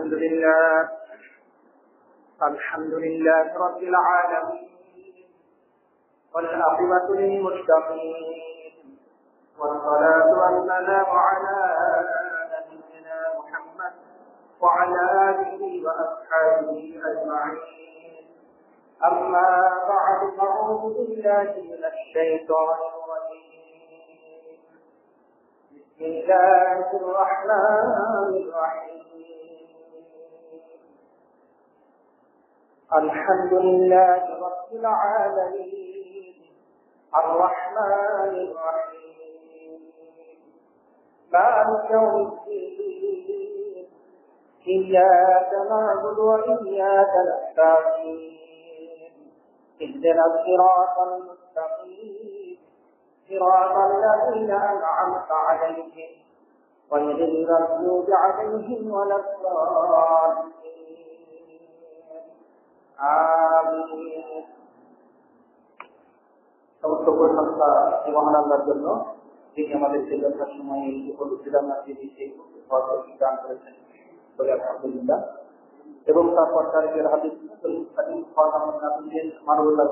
الحمد لله رب العالمين والعاقبة للمتقين والصلاة والسلام على نبينا محمد وعلى آله وأصحابه أجمعين. أما بعد فأعوذ بالله من الشيطان الرجيم. بسم الله الرحمن الرحيم. الحمد لله رب العالمين الرحمن الرحيم مالك يوم الدين إياك نعبد وإياك نستعين اهدنا الصراط المستقيم صراط الذين أنعمت عليهم غير المغضوب عليهم ولا الضالين. آمين. সমস্ত প্রশংসা মহান আল্লাহর জন্য, যিনি আমাদেরকে যথাসময়ে উপস্থিতান দিয়েছে দান করেছেন বলে আলহামদুলিল্লাহ। এবং তারপর তারিখের হাদিস মানবুল্লাহ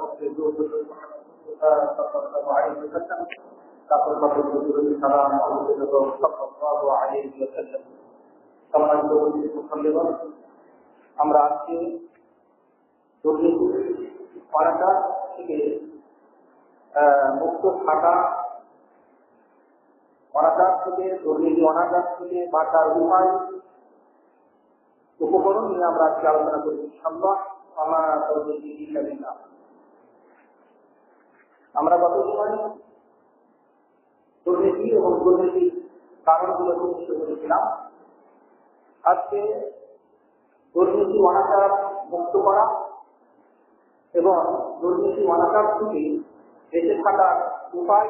আমরা আজকে দুর্নীতি অনাচার থেকে মুক্ত থাকা, অনাচার থেকে দুর্নীতি অনাচার থেকে বাঁচার উপায় উপকরণ নিয়ে আমরা আজকে আলোচনা করি। ইনশাআল্লাহ আমরা গত সময় দুর্নীতি এবং দুর্নীতির কারণগুলো নিশ্চিত করেছিলাম। আজকে দুর্নীতি অনাচার মুক্ত করা এবং দুর্নীতি অনাচার থেকে বেঁচে থাকার উপায়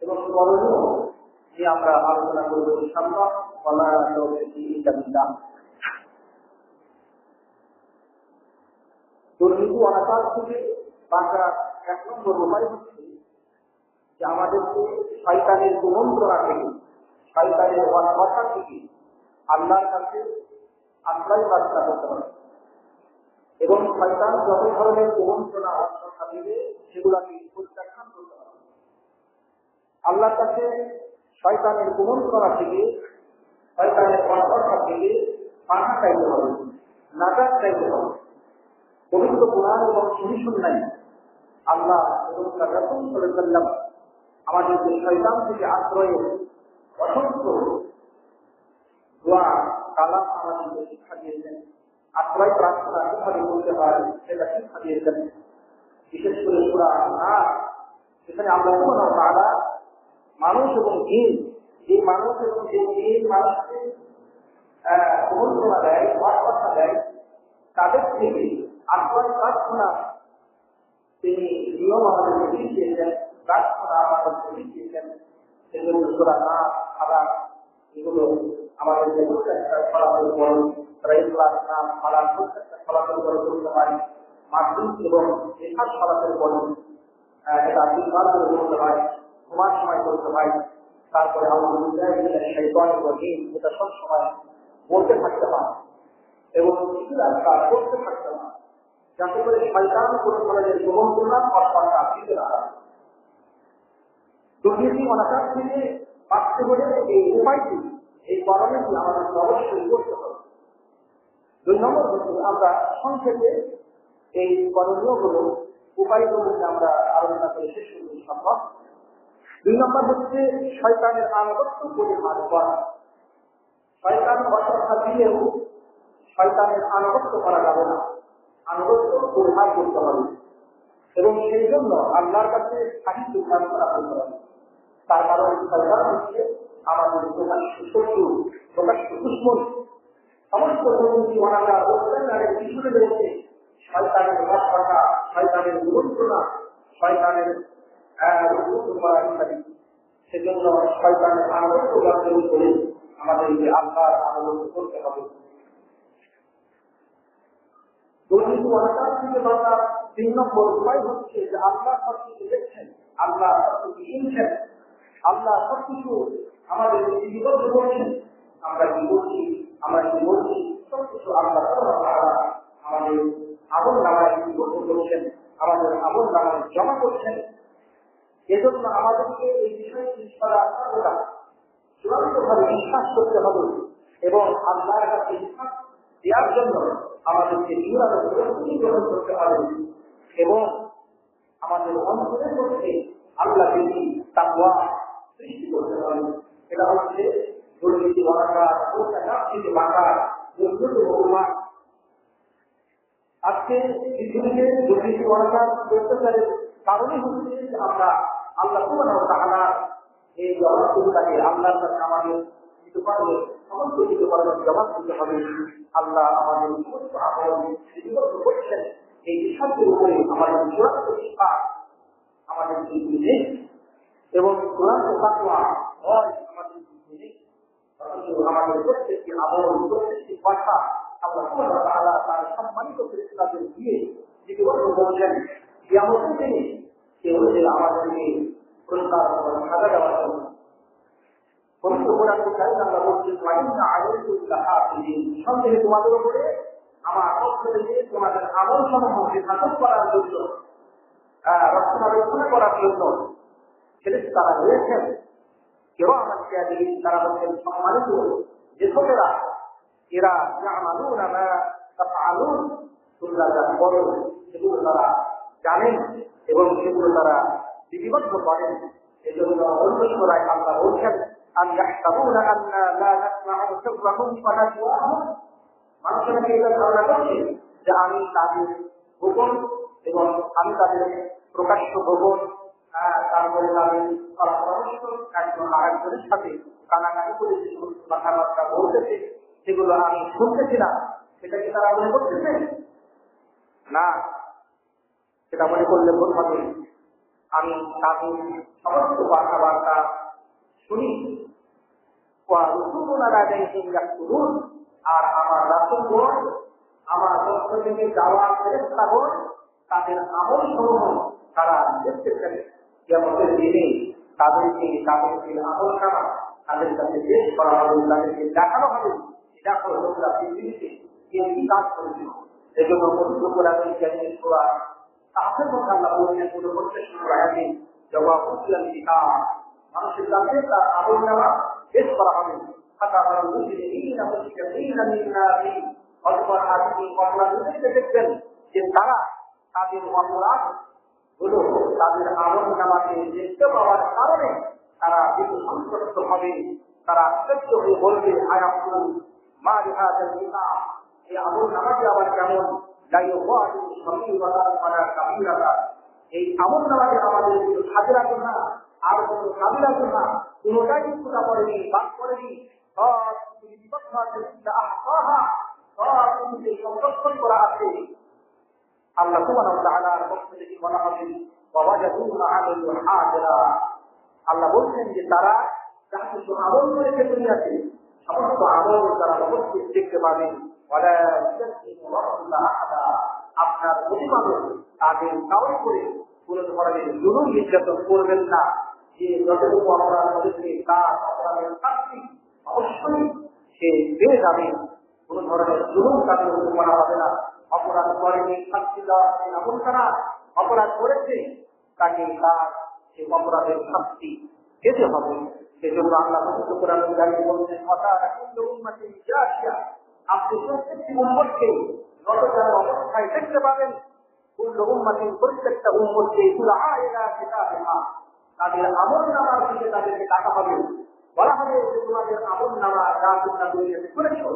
এবং করণীয় নিয়ে আমরা আলোচনা করব ইনশাআল্লাহ। দুর্নীতি অনাচার থেকে বাঁচার এক নম্বর উপায় হচ্ছে যে আমাদেরকে শয়তানের কুমন্ত্রণা থেকে, শয়তানের ওয়াসওয়াসা থেকে আল্লাহর কাছে আশ্রয় প্রার্থনা করতে হবে এবং শয়তান যত ধরনের কুমন্ত্রণা ওয়াসওয়াসা দিবে সেগুলোকে প্রত্যাখ্যান করতে হবে। আল্লাহর কাছে শয়তানের কুমন্ত্রণা থেকে, শয়তানের ওয়াসওয়াসা থেকে পানা চাইতে হবে, নাজাত চাইতে হবে। পবিত্র কুরআন এবং সহিহ সুন্নাহ আল্লাহ এবং তার রাসূল সাল্লাল্লাহু আলাইহি ওয়াসাল্লাম আমাদেরকে শয়তান থেকে আশ্রয়ের অসংখ্য দোয়া কালাম আমাদেরকে শিক্ষা দিয়েছেন। আশ্রয় প্রার্থনা কিভাবে করতে হয় সেটা শিক্ষা দিয়েছেন। বিশেষ করে সূরা আন-নাস, সেখানে আল্লাহ সুবহানাহু ওয়া তাআলা মানুষ এবং জিন, যে মানুষ এবং যে জিন মানুষকে কুমন্ত্রণা দেয়, ওয়াসওয়াসা দেয়, তাদের থেকে আশ্রয় প্রার্থনা তিনি নিয়ম আমাদেরকে দিয়েছেন, প্রার্থনা আমাদেরকে দিয়েছেন। সেজন্য সূরা নাস, ফালাক এগুলো আমাদেরকে প্রত্যেকটা ফলাফল করুন, ইখলাস নাম ফালাক প্রত্যেকটা ফলাফল করে করতে হয়। মাধ্যম এবং এখান ফলাফল করুন, এটা তিনবার করে করতে হয়, ঘুমার সময় করতে হয়। তারপরে আলহামদুলিল্লাহ শাইতানির রাজিম, এটা সব সময় বলতে থাকতে হয় এবং কাজ করতে থাকতে হয়, যাতে করে শয়তান কোনো ধরনের কুমন্ত্রণা অস্পর্শা দিতে না হয়। দুর্নীতি অনাচার থেকে বাঁচতে হলে এই উপায়টি, এই করণীয়টি আমাদেরকে অবশ্যই করতে হবে। 2 নম্বর হচ্ছে আমরা সংক্ষেপে এই করণীয়গুলো, উপায়গুলো আমরা আলোচনা করে শেষ করতে সম্ভব। 2 নম্বর হচ্ছে শয়তানের আনুগত্য পরিহার করা। শয়তান ওয়াসওয়াসা দিলেও শয়তানের আনুগত্য করা যাবে না, আনুগত্য পরিহার করতে হবে এবং সেই জন্য আল্লাহর কাছে সাহিত্য প্রার্থনা করতে হবে। তার কারণ শয়তান হচ্ছে আমাদের প্রকাশ্য শত্রু, প্রকাশ্য দুশমন। সমস্ত দুর্নীতি অনাচার অত্যাচারের পিছনে রয়েছে শয়তানের ওয়াসওয়াসা, শয়তানের কুমন্ত্রণা, শয়তানের করা ইত্যাদি। সেজন্য শয়তানের আনুগত্য অর্জন করে আমাদেরকে আল্লাহর আনুগত্য করতে হবে। দুর্নীতি অনাচার থেকে বাঁচার 3 নম্বর উপায় হচ্ছে যে আল্লাহ সবকিছু দেখছেন, আল্লাহ সবকিছু শুনছেন, আল্লাহ সবকিছু আমাদের লিপিবদ্ধ করছেন। আমরা কি করছি, আমরা কি বলছি সব কিছু আল্লাহ তাআলা আমাদের আমল নামায় লিপিবদ্ধ করেছেন, আমাদের আমল নামায় জমা করছেন। এজন্য আমাদেরকে এই বিষয়টি সদা সর্বদা চূড়ান্তভাবে বিশ্বাস করতে হবে এবং আল্লাহর কাছে বিশ্বাস দেওয়ার জন্য আমাদেরকে নিয়মিত প্রস্তুতি গ্রহণ করতে হবে এবং আমাদের অন্তরের মধ্যে আল্লাহ প্রীতি তাকওয়া সৃষ্টি করতে হবে। এটা হচ্ছে দুর্নীতি অনাচার থেকে বাঁকা দুর্নীত অপমান। আজকে পৃথিবীতে দুর্নীতি অনাচার অত্যাচারের কারণে হচ্ছে আমরা আল্লাহ সুবহানাহু ওয়া তাআলার এই জবাবদিহিতাকে আল্লাহর কাছে আমাদের দিতে পারবে, সমস্ত দিতে পারবে, জবাব দিতে হবে। আল্লাহ আমাদের সমস্ত আমল লিপিবদ্ধ করছেন এই বিষয়টির উপরে আমাদের চূড়ান্ত শিক্ষা, আমাদের জীবনে এবং চূড়ান্ত তাকওয়া হয় আমাদের জীবনে। আমাদের প্রত্যেকটি আমল, প্রত্যেকটি কথা আল্লাহ সুবহানাহু ওয়া তাআলা তার সম্মানিত ফেরেশতাদের দিয়ে লিপিবদ্ধ করেছেন। কিয়ামতের দিনে কেউ আমাদেরকে পুরস্কার সাজা দেওয়ার জন্য পবিত্র কোরআন কারীমে আল্লাহ বলছেন, ওয়া ইন্না আলাইকুম লাহাফিজিন, সন্দেহে তোমাদের উপরে আমার পক্ষ থেকে তোমাদের আমল সমূহ হেফাজত করার জন্য, রক্ষণাবেক্ষণ করার জন্য ফেরেশতারা রয়েছেন। কেউ আমার কাতিবিন, তারা হচ্ছেন সম্মানিত লেখকেরা। এরা ইয়ামালুনা মা তাফআলুন, তোমরা যা করো সেগুলো তারা জানেন এবং সেগুলো তারা লিপিবদ্ধ করেন। এজন্য অন্য সূরায় আল্লাহ বলছেন, আম ইয়াহসাবুনা আন্না লা নাসমাউ সিররাহুম ওয়া নাজওয়াহুম, মানুষেরা কি এটা ধারণা করছে যে আমি তাদের গোপন এবং আমি তাদের প্রকাশ্য গোপন, তারপরে তাদের পরামর্শ একজন আরেকজনের সাথে কানাকানি করে যে সমস্ত কথাবার্তা বলতেছে সেগুলো আমি শুনতেছিলাম, সেটা কি তারা মনে করতেছে? না, সেটা মনে করলে ভুল হবে। আমি তাদের সমস্ত কথাবার্তা শুনি, আর আমার রাসূলগণ, আমার পক্ষ থেকে যাওয়া ফেরেশতাগণ তাদের আমল সমূহ তারা দেখতে পারে। কিয়ামতের দিনে তাদেরকে তাদের আমল নামা তাদের কাছে পেশ করা হবে, তাদেরকে দেখানো হবে, দেখো তোমরা পৃথিবীতে কি কাজ করেছ। এজন্য পবিত্র কোরআনুল কারীমের সূরা কাহফের মধ্যে আল্লাহ বলেছেন, 49 নম্বর আয়াতে, জবাব উসলাল কিতাব, মানুষের কাছে তার আমল নামা পেশ করা হবে। দেখবেন যে তারা তাদের অপরাধ হলো তাদের আমল নামাকে দেখতে পাওয়ার কারণে তারা কিন্তু সন্তুষ্ট হবে। তারা আশ্চর্য হয়ে বলবে, আয়াকুল মা লিহাযাল কিতাব, এই আমল নামাকে আবার কেমন এই আমল নামাকে আমাদের কিছু সাজরা গুনাহ আর কোনো কাবিরা গুনাহ কোনোটাই কিছুটা করেনি, বাদ করেনি। সংরক্ষণ করা আছে। আল্লাহ সুবহানাহু ওয়া তাআলার পক্ষ থেকে বলা হবে, আল্লাহ বলছেন যে তারা যা কিছু আমল করেছে দুনিয়াতে সমস্ত আমল তারা অবশ্যই দেখতে পাবেন। আপনার প্রতিপাদক তাদের কাউরি করে কোন ধরনের জুলুম নির্যাতন করবেন না। যে যতটুকু অপরাধ করেছে তার অপরাধের শাস্তি অবশ্যই সে পেয়ে যাবে। কোন ধরনের জুলুম তাদের উপর করা হবে না। অপরাধ করেনি শাস্তি দেওয়া হবে না, এমন তারা অপরাধ করেছে তাকে তার সে অপরাধের শাস্তি পেতে হবে। সেজন্য আল্লাহ পবিত্র কোরআনুল কারীমে বলছেন, আপনি প্রত্যেকটি উম্মতকে নতজানু অবস্থায় দেখতে পাবেন। কুল্লু উম্মাতিন, প্রত্যেকটা উম্মতকে তুদআ ইলা কিতাবিহা, তাদের আমলনামার দিকে তাদেরকে ডাকা হবে। বলা হবে যে তোমাদের আমলনামা যা তোমরা দুনিয়াতে করেছো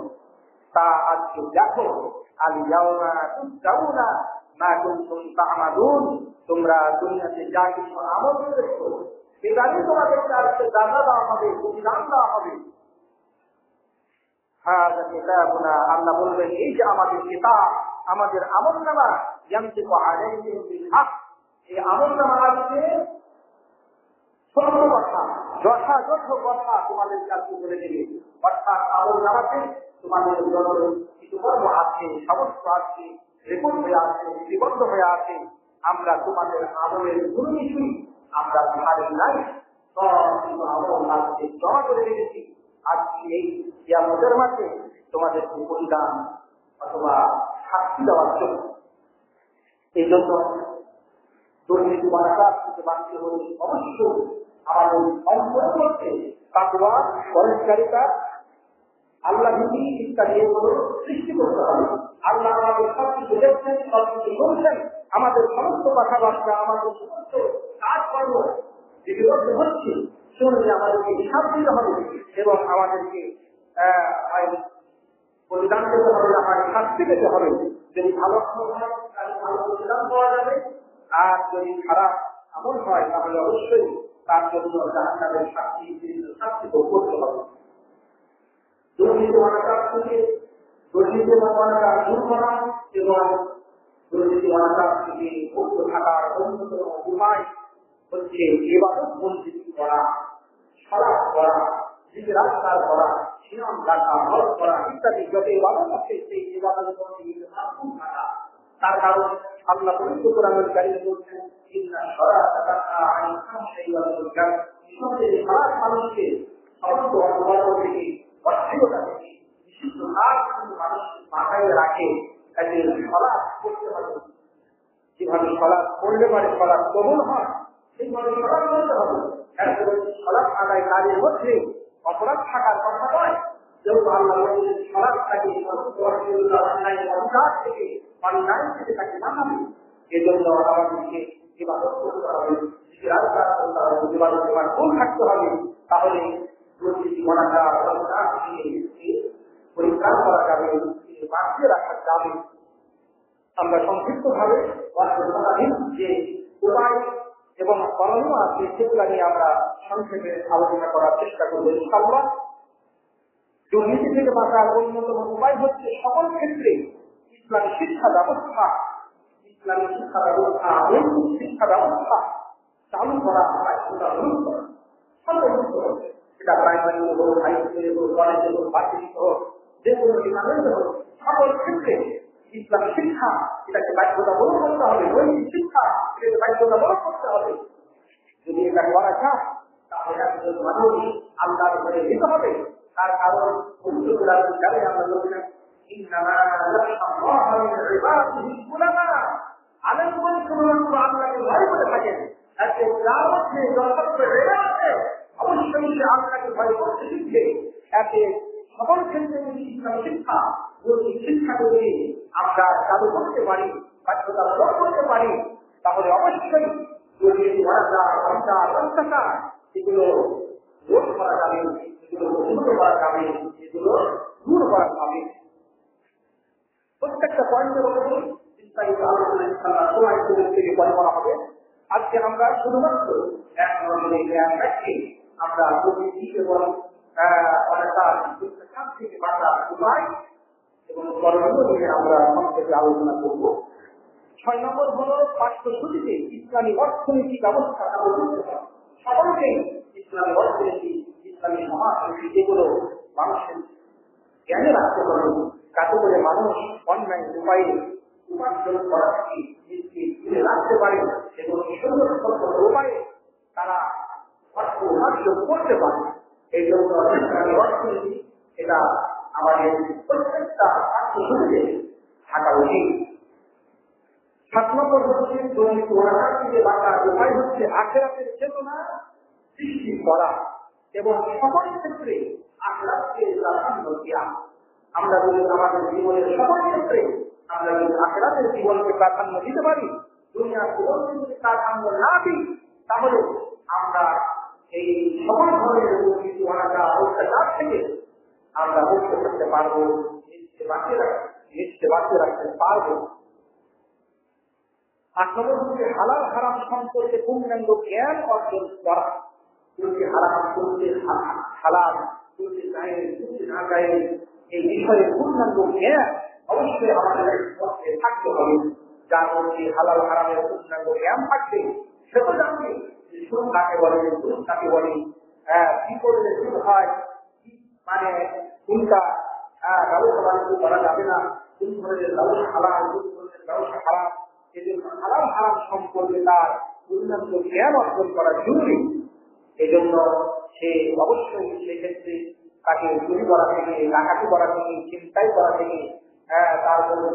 তা আজকে দেখো। আল ইয়াউমা তুজজাউনা মা কুনতুম তা'মালুন, তোমরা দুনিয়াতে যা কিছু আমল করেছো সেটাই তোমাদেরকে আজকে জাযা দেওয়া হবে, প্রতিদান দেওয়া হবে। হাযা কিতাবুনা, আল্লাহ বলবেন এই যে আমাদের কিতাব, আমাদের আমলনামা, ইয়ামতিকু আলাইহিম বিল হক, এই আমলনামা আজকে সত্য কথা, যথাযথ কথা তোমাদের কাছে বলে দেবে। অর্থাৎ আমলনামাতে তোমাদের যত কিছু কর্ম আছে সমস্ত আছে, রেকর্ড হয়ে আছে, লিপিবদ্ধ হয়ে আছে। আমরা তোমাদের আমলের কোনো কিছুই আমরা ছাড়ি নাই, সব কিছু আমল আজকে জমা করে রেখেছি। আজকে এই কিয়ামতের মাঠে তোমাদের বলিদান অথবা শাস্তি দেওয়ার জন্য। এই জন্য দুর্নীতি বাড়াটার থেকে বাঁচতে হলে অবশ্যই আমাদের অন্তর করতে তাকওয়া, পরিষ্কারিতা, আল্লাহ ভীতি ইত্যাদি এগুলো সৃষ্টি করতে হবে। আল্লাহ আমাদের সবকিছু দেখছেন, সবকিছু বলছেন, আমাদের সমস্ত কথাবার্তা, আমাদের সমস্ত কাজকর্ম যেগুলো হচ্ছে সেগুলি আমাদেরকে হিসাব দিতে হবে এবং আমাদেরকে বলিদান করতে হবে, আমাদের শাস্তি পেতে হবে। যদি ভালো আমল হয় তাহলে ভালো বলিদান পাওয়া যাবে, আর যদি খারাপ আমল হয় তাহলে অবশ্যই তার জন্য জাহান্নামের শাস্তি ভোগ করতে হবে। দুর্নীতি অনাচার থেকে দুর্নীতি অনাচার দূর করা এবং দুর্নীতি অনাচার থেকে মুক্ত থাকার অন্যতম উপায় হচ্ছে ইবাদত বন্দেগী করা, সালাত করা, জিকির আজকার করা, সিয়াম রাখা, হজ করা ইত্যাদি যত ইবাদত আছে সেই ইবাদত বন্দেগীতে মাসুম থাকা। তার কারণ আল্লাহ পবিত্র কোরআনুল কারীমে বলছেন, ইন্না সলাতা তানহা আনিল ফাহশাই ওয়াল মুনকার, নিশ্চয়ই সালাত মানুষকে সমস্ত অপরাধ থেকে, অশ্লীলতা থেকে, বিশুদ্ধ কাজ কিন্তু মানুষ মাথায় রাখে। তাই সালাত করতে হবে, যেভাবে সালাত করলে পারে সালাত কবুল হয় সেইভাবে সালাত করতে হবে। এরপরে সালাত আদায় কাজের মধ্যে অপরাধ থাকার কথা নয়। যেহেতু আল্লাহ বলেছেন সালাত তাকে সমস্ত অশ্লীলতা, অন্যায়, অধিকার থেকে, অন্যায় থেকে তাকে বাঁচাবে। এজন্য আমাদেরকে ইবাদত করতে হবে, জিকির আজকার করতে হবে, ইবাদতে মাকবুল থাকতে হবে। তাহলে দুর্নীতি অনাচার পরিত্রাণ করা যাবে, বাঁচিয়ে রাখা যাবে। আমরা সংক্ষিপ্ত ভাবে যে উপায় এবং করণীয় আছে সেগুলা নিয়ে আমরা সংক্ষেপে আলোচনা করার চেষ্টা করবো ইনশাআল্লাহ। দুর্নীতি থেকে বাঁচার অন্যতম উপায় হচ্ছে সকল ক্ষেত্রে ইসলামী শিক্ষা ব্যবস্থা চালু করা হয়। সেটা প্রাইমারি হোক, হাই স্কুলে হোক, কলেজে হোক, ভার্সিটিতে হোক, যে কোনো বিভাগে হোক, সকল ক্ষেত্রে ইসলাম শিক্ষা এটাকে বাধ্যতামূলক করতে হবে। নৈতিক শিক্ষা এটাকে বাধ্যতামূলক করতে হবে। যদি এটা করা যায় তাহলে একজন মানুষ আল্লাহর ঘরে যেতে হবে। তার কারণ আমরা বলছিলাম আলেমগণ শুধুমাত্র আল্লাহকে ভয় করে থাকেন, অবশ্যই সে আল্লাহকে ভয় করতে শিখবে। একে সকল ক্ষেত্রে ইসলাম শিক্ষা, নৈতিক শিক্ষা যদি আমরা চালু করতে পারি, বাধ্যতামূলক করতে পারি, তাহলে অবশ্যই এগুলো রোধ করা যাবে, এগুলো প্রতিহত করা যাবে, এগুলো দূর করা যাবে। প্রত্যেকটা পয়েন্টের উপরে বিস্তারিত আলোচনা সময় থেকে পরে করা হবে। আজকে আমরা শুধুমাত্র এক ধরনের জ্ঞান রাখি আমরা দুর্নীতি এবং অনাচার থেকে বাঁচার উপায় এবং করণীয় নিয়ে আমরা সংক্ষেপে আলোচনা করব। 6 নম্বর হলো পাঠ্যসূচিতে ইসলামী অর্থনীতি ব্যবস্থা চালু করতে হবে। সকলকে ইসলামী অর্থনীতি, ইসলামী সমাজনীতি এগুলো মানুষের জ্ঞানে রাখতে হবে, যাতে করে মানুষ অন্যায় উপায়ে উপার্জন করা থেকে নিজেকে রাখতে পারে এবং সুন্দর উপায়ে তারা অর্থ উপার্জন করতে পারে। এই জন্য ইসলামী অর্থনীতি এটা আমাদের প্রত্যেকটা পাঠ্যসূচিতে থাকা উচিত। 7 নম্বর হচ্ছে দুর্নীতি অনাচার থেকে বাঁচার উপায় হচ্ছে আখিরাতের চেতনা সৃষ্টি করা এবং সকল ক্ষেত্রে আখিরাতকে প্রাধান্য দেওয়া। আমরা যদি আমাদের জীবনের সকল ক্ষেত্রে আমরা যদি আখিরাতের জীবনকে প্রাধান্য দিতে পারি, দুনিয়ার জীবনকে যদি প্রাধান্য না দিই, তাহলে আমরা এই সকল ধরনের দুর্নীতি অনাচার অত্যাচার থেকে আমরা মুক্ত করতে পারবো, নিজকে বাঁচিয়ে রাখতে পারবো। 8 নম্বর হচ্ছে হালাল হারাম সম্পর্কে পূর্ণাঙ্গ জ্ঞান অর্জন করা। কোনটি হারাম, কোনটি হালাল, কোনটি জায়েজ, কোনটি না জায়েজ, এই বিষয়ে পূর্ণাঙ্গ জ্ঞান অবশ্যই আমাদের মধ্যে থাকতে হবে। যার মধ্যে হালাল হারামের পূর্ণাঙ্গ জ্ঞান থাকবে, সে তো জানবে যে সুদ কাকে বলে, দুধ কাকে বলে, কি করলে সুদ হয়, মানে কোনটা ব্যবসা বাণিজ্য করা যাবে না, কোন ধরনের ব্যবসা হালাল, কোন ধরনের ব্যবসা হারাম। এজন্য হালাল হারাম সম্পর্কে তার পূর্ণাঙ্গ জ্ঞান অর্জন করা জরুরি। এজন্য সে অবশ্যই সেক্ষেত্রে তাকে চুরি করা থেকে, ডাকাতি করা থেকে, ছিনতাই করা থেকে, তারপরে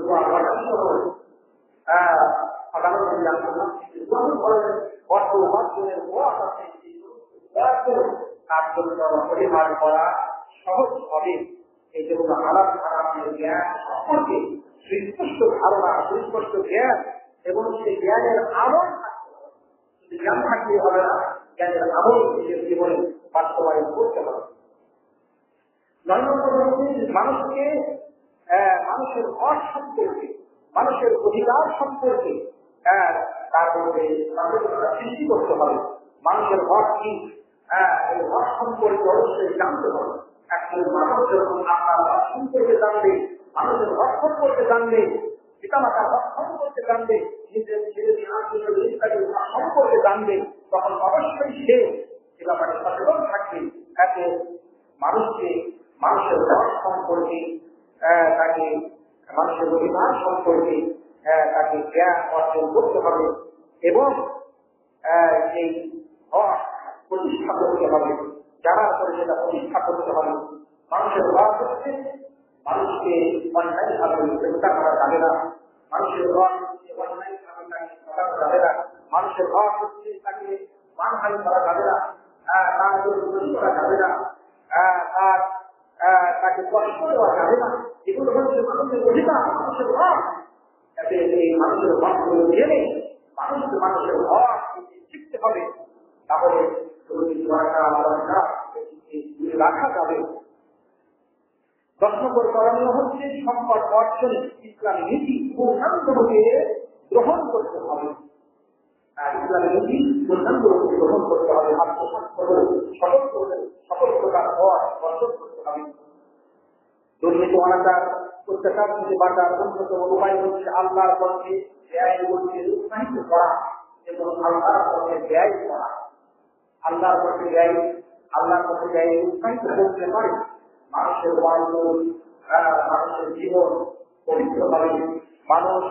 তার জন্য পরিহার করা সহজ হবে। এই জন্য হালাল হারামের জ্ঞান সম্পর্কে সুস্পষ্ট ধারণা, সুস্পষ্ট জ্ঞান এবং সেই জ্ঞানের আমল জ্ঞান থাকলে হবে না, জ্ঞানের আমল নিজের জীবনে বাস্তবায়ন করতে হবে। 9 নম্বর হচ্ছে মানুষকে মানুষের হক সম্পর্কে, মানুষের অধিকার সম্পর্কে তার মধ্যে সচেতনতা সৃষ্টি করতে হবে। মানুষের হক কি, এই হক সম্পর্কে অবশ্যই জানতে হবে। একজন মানুষ যখন আপনার হক সম্পর্কে জানবে, মানুষের হক সম্পর্কে জানবে, পিতামাতার হক সম্পর্কে জানবে, নিজের ছেলে সম্পর্কে জানবে, তখন অবশ্যই সে এ ব্যাপারে সচেতন থাকবে। এতে মানুষকে মানুষের হক সম্পর্কে, তাকে মানুষের অধিকার সম্পর্কে তাকে জ্ঞান অর্জন করতে হবে এবং সেই হক প্রতিষ্ঠা করতে হবে। জানার পরে সেটা প্রতিষ্ঠা করতে হবে। মানুষের হক হচ্ছে মানুষকে অন্যায়ভাবে হত্যা করা যাবে না, মানুষের হক হচ্ছে অন্যায়ভাবে তাকে করা যাবে না, মানুষের হক হচ্ছে তাকে মানহানি করা যাবে না, তার জন্য করা যাবে না, তাকে কষ্ট দেওয়া যাবে না। এগুলো হচ্ছে মানুষের অধিকার, মানুষের হক। যাতে এই মানুষের হকগুলো জেনে মানুষের হক শিখতে হবে, তাহলে রাখা যাবে। 10 নম্বর করণীয় হচ্ছে সম্পদ অর্জনে ইসলামী নীতি পূর্ণাঙ্গভাবে গ্রহণ করতে হবে। ইসলামী নীতি পূর্ণাঙ্গভাবে গ্রহণ করতে হবে, আত্মসাৎ করে সকল প্রকার হক অর্জন করতে হবে। দুর্নীতি অনাচার অত্যাচার থেকে বাঁচার অন্যতম উপায় হচ্ছে আল্লাহর পথে ব্যয় করতে উৎসাহিত করা এবং আল্লাহর পথে ব্যয় করা। আল্লাহর পথে ব্যয়, আল্লাহর পথে ব্যয় উৎসাহিত করতে পারে মানুষের বান্ধব, মানুষের জীবন পবিত্র হবে। মানুষ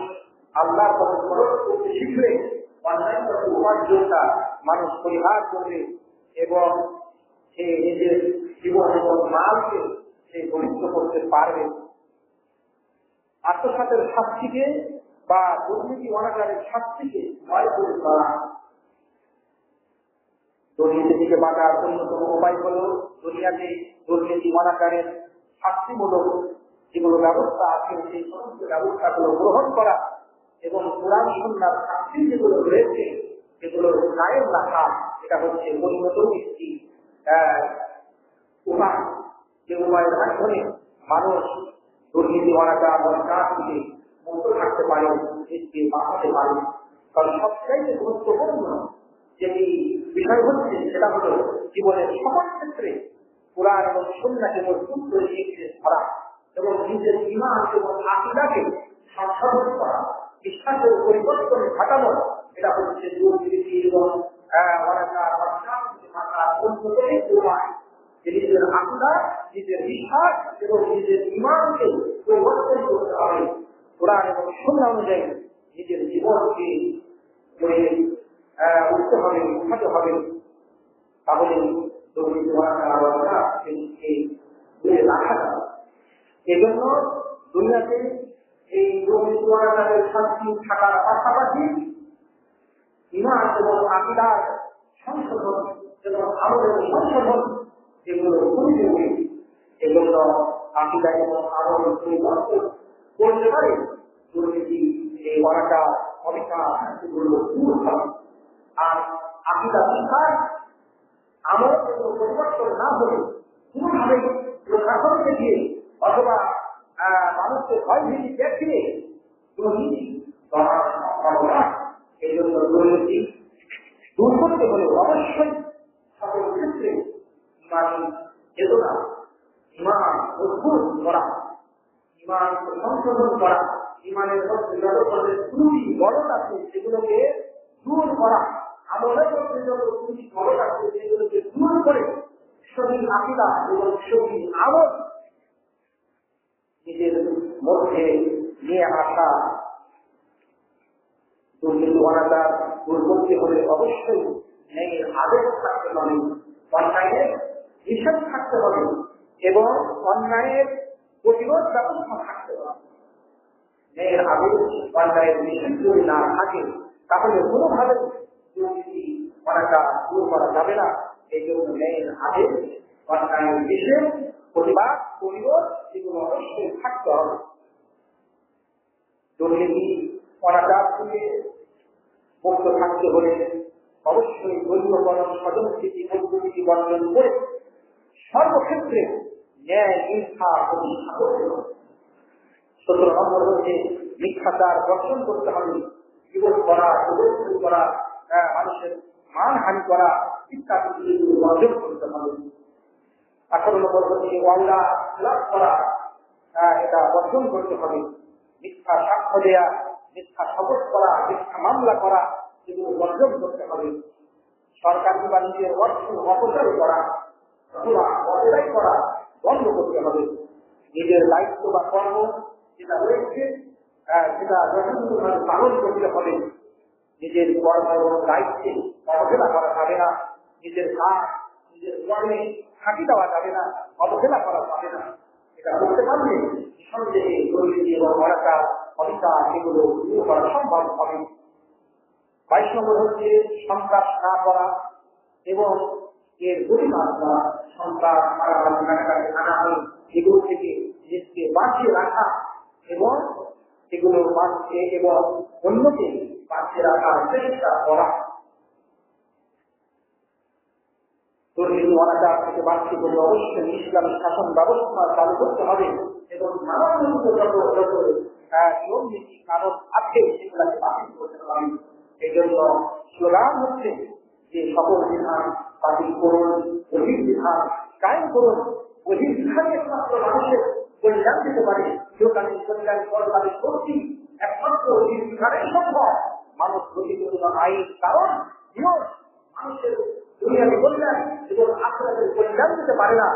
আল্লাহর পথে খরচ করতে শিখলে অন্যান্য পথে উপার্জনটা মানুষ পরিহার করবে এবং সে নিজের জীবন এবং মালকে সে পবিত্র করতে পারবে। আত্মসাতের শাস্তিকে বা দুর্নীতি অনাচারের শাস্তিকে ভয় করে করা। দুর্নীতি থেকে বাঁচার অন্যতম উপায় হল দুনিয়াতে দুর্নীতি অনাচারের শাস্তিমূলক যেগুলো ব্যবস্থা আছে সেই সমস্ত ব্যবস্থাগুলো গ্রহণ করা এবং কোরআন সুন্নাহর শাস্তি যেগুলো রয়েছে সেগুলো কায়েম রাখা। এটা হচ্ছে পরিণত একটি উপায়, যে উপায়ের মাধ্যমে মানুষ দুর্নীতি অনাচার কাজ থেকে মুক্ত থাকতে পারে, দেশকে বাঁচাতে পারে। কারণ সবচাইতে গুরুত্বপূর্ণ যেটি বিষয় হচ্ছে সেটা হল জীবনের সকল ক্ষেত্রে কোরআন এবং সুন্নাহকে মজবুত করে নিয়ে ধরা এবং নিজের ঈমান এবং আকীদাকে সংশোধন করা, বিশ্বাসের পরিবর্তন ঘটানো। এটা হচ্ছে দুর্নীতি এবং অনাচার অন্যতম উপায়। নিজের আকীদা, নিজের বিশ্বাস এবং নিজের ঈমানকে পরিবর্তন করতে হবে। কোরআন এবং সুন্নাহ অনুযায়ী নিজের জীবনকে উঠতে হবে, উঠাতে হবে। তাহলে দুর্নীতি রাখা যাবে। এজন্য দুনিয়াতে এই দুর্নীতি অনাচারের শাস্তি থাকার পাশাপাশি ঈমান এবং আকীদার সংশোধন এবং আমলের সংশোধন এগুলো খুবই জরুরি। এজন্য আকীদা এবং আমলের পরিবর্তন করতে পারে দুর্নীতি, এই অনাচার, অবিচার এগুলো দূর হবে। আর আকীদা শিক্ষার আমল এবং পরিবর্তন না হলে কোনোভাবে প্রশাসনকে দিয়ে অথবা মানুষকে ভয় ভীতি দেখিয়ে দুর্নীতি করা সম্ভব নয়। এই জন্য দুর্নীতি দূর করতে হলে অবশ্যই সকল ক্ষেত্রে ইমানি চেতনা, ইমান মজবুত করা, ইমান সংশোধন করা, ইমানের মধ্যে যত ধরনের ত্রুটি গলদ আছে সেগুলোকে দূর করা, আমলের মধ্যে যত ত্রুটি গলদ আছে সেগুলোকে দূর করে সঠিক আকীদা এবং সঠিক আমল নিজের মধ্যে নিয়ে আসা। দুর্নীতি অনাচার দূর করতে হলে অবশ্যই ন্যায়ের আদেশ থাকতে হবে, অন্যায়ের নিষেধ থাকতে হবে এবং অন্যায়ের প্রতিরোধ ব্যবস্থা থাকতে হবে। ন্যায়ের আগে অন্যায়ের নিষেধ যদি না থাকে তাহলে কোনোভাবে দুর্নীতি অনেকটা দূর করা যাবে না। এই জন্য ন্যায়ের আগে অন্যায়ের নিষেধ প্রতিবাদ প্রতিরোধ এগুলো অবশ্যই থাকতে হবে। দুর্নীতি অনাচার থেকে মুক্ত থাকতে হলে অবশ্যই দলীয়করণ স্বজনপ্রীতি মজবুতি বর্জন করে সর্বক্ষেত্রে ন্যায় হিংসা প্রতিষ্ঠা করতে হবে। 17 নম্বর হচ্ছে মিথ্যাচার বর্জন করতে হবে। বিরোধ করা প্রদর্শন করা মানুষের মানহানি করা ইত্যাদি বর্জন করতে হবে। 18 নম্বর হচ্ছে ওয়াদা খেলাপ করা, এটা বর্জন করতে হবে। মিথ্যা সাক্ষ্য দেয়া, মিথ্যা শপথ করা, মিথ্যা মামলা করা এগুলো বর্জন করতে হবে। সরকারি বা নিজের অর্থ অপচয় করা অথবা অপচয় করা বন্ধ করতে হবে। নিজের দায়িত্ব বা কর্ম যেটা রয়েছে সেটা যথাযথভাবে পালন করতে হবে। নিজের কর্ম এবং দায়িত্বে অবহেলা করা যাবে না। নিজের কাজ নিজের কর্মে ফাঁকি দেওয়া যাবে না, অবহেলা করা যাবে না। এটা করতে পারলে নিঃসন্দেহে দুর্নীতি এবং অনাচার অবিচার এগুলো দূর করা সম্ভব হবে। 22 নম্বর হচ্ছে সন্ত্রাস না করা এবং এর প্রতিবাদ করা। সন্ত্রাস এগুলো থেকে নিজেকে বাঁচিয়ে রাখা এবং এগুলো বাঁচিয়ে এবং অন্যকে বাঁচিয়ে রাখার চেষ্টা করা। দুর্নীতি অনাচার থেকে বাঁচতে হলে অবশ্যই ইসলামী শাসন ব্যবস্থা চালু করতে হবে এবং মানবনির্মিত যত নিয়ম নীতি কারণ আছে সেগুলোকে বাতিল করতে হবে। এই জন্য স্লোগান হচ্ছে যে সকল বিধান বাতিল করুন, বহির বিধান কায়েম করুন। বহির বিধানে একমাত্র মানুষের কল্যাণ দিতে পারে। চিরকালীন কল্যাণ পরকালীন শক্তি একমাত্র বহির বিধানে সম্ভব। মানুষ গঠিত আইন কারণ নিয়ম মানুষের দুনিয়াতে কল্যাণ এবং আখেরাতের কল্যাণ দিতে পারে না।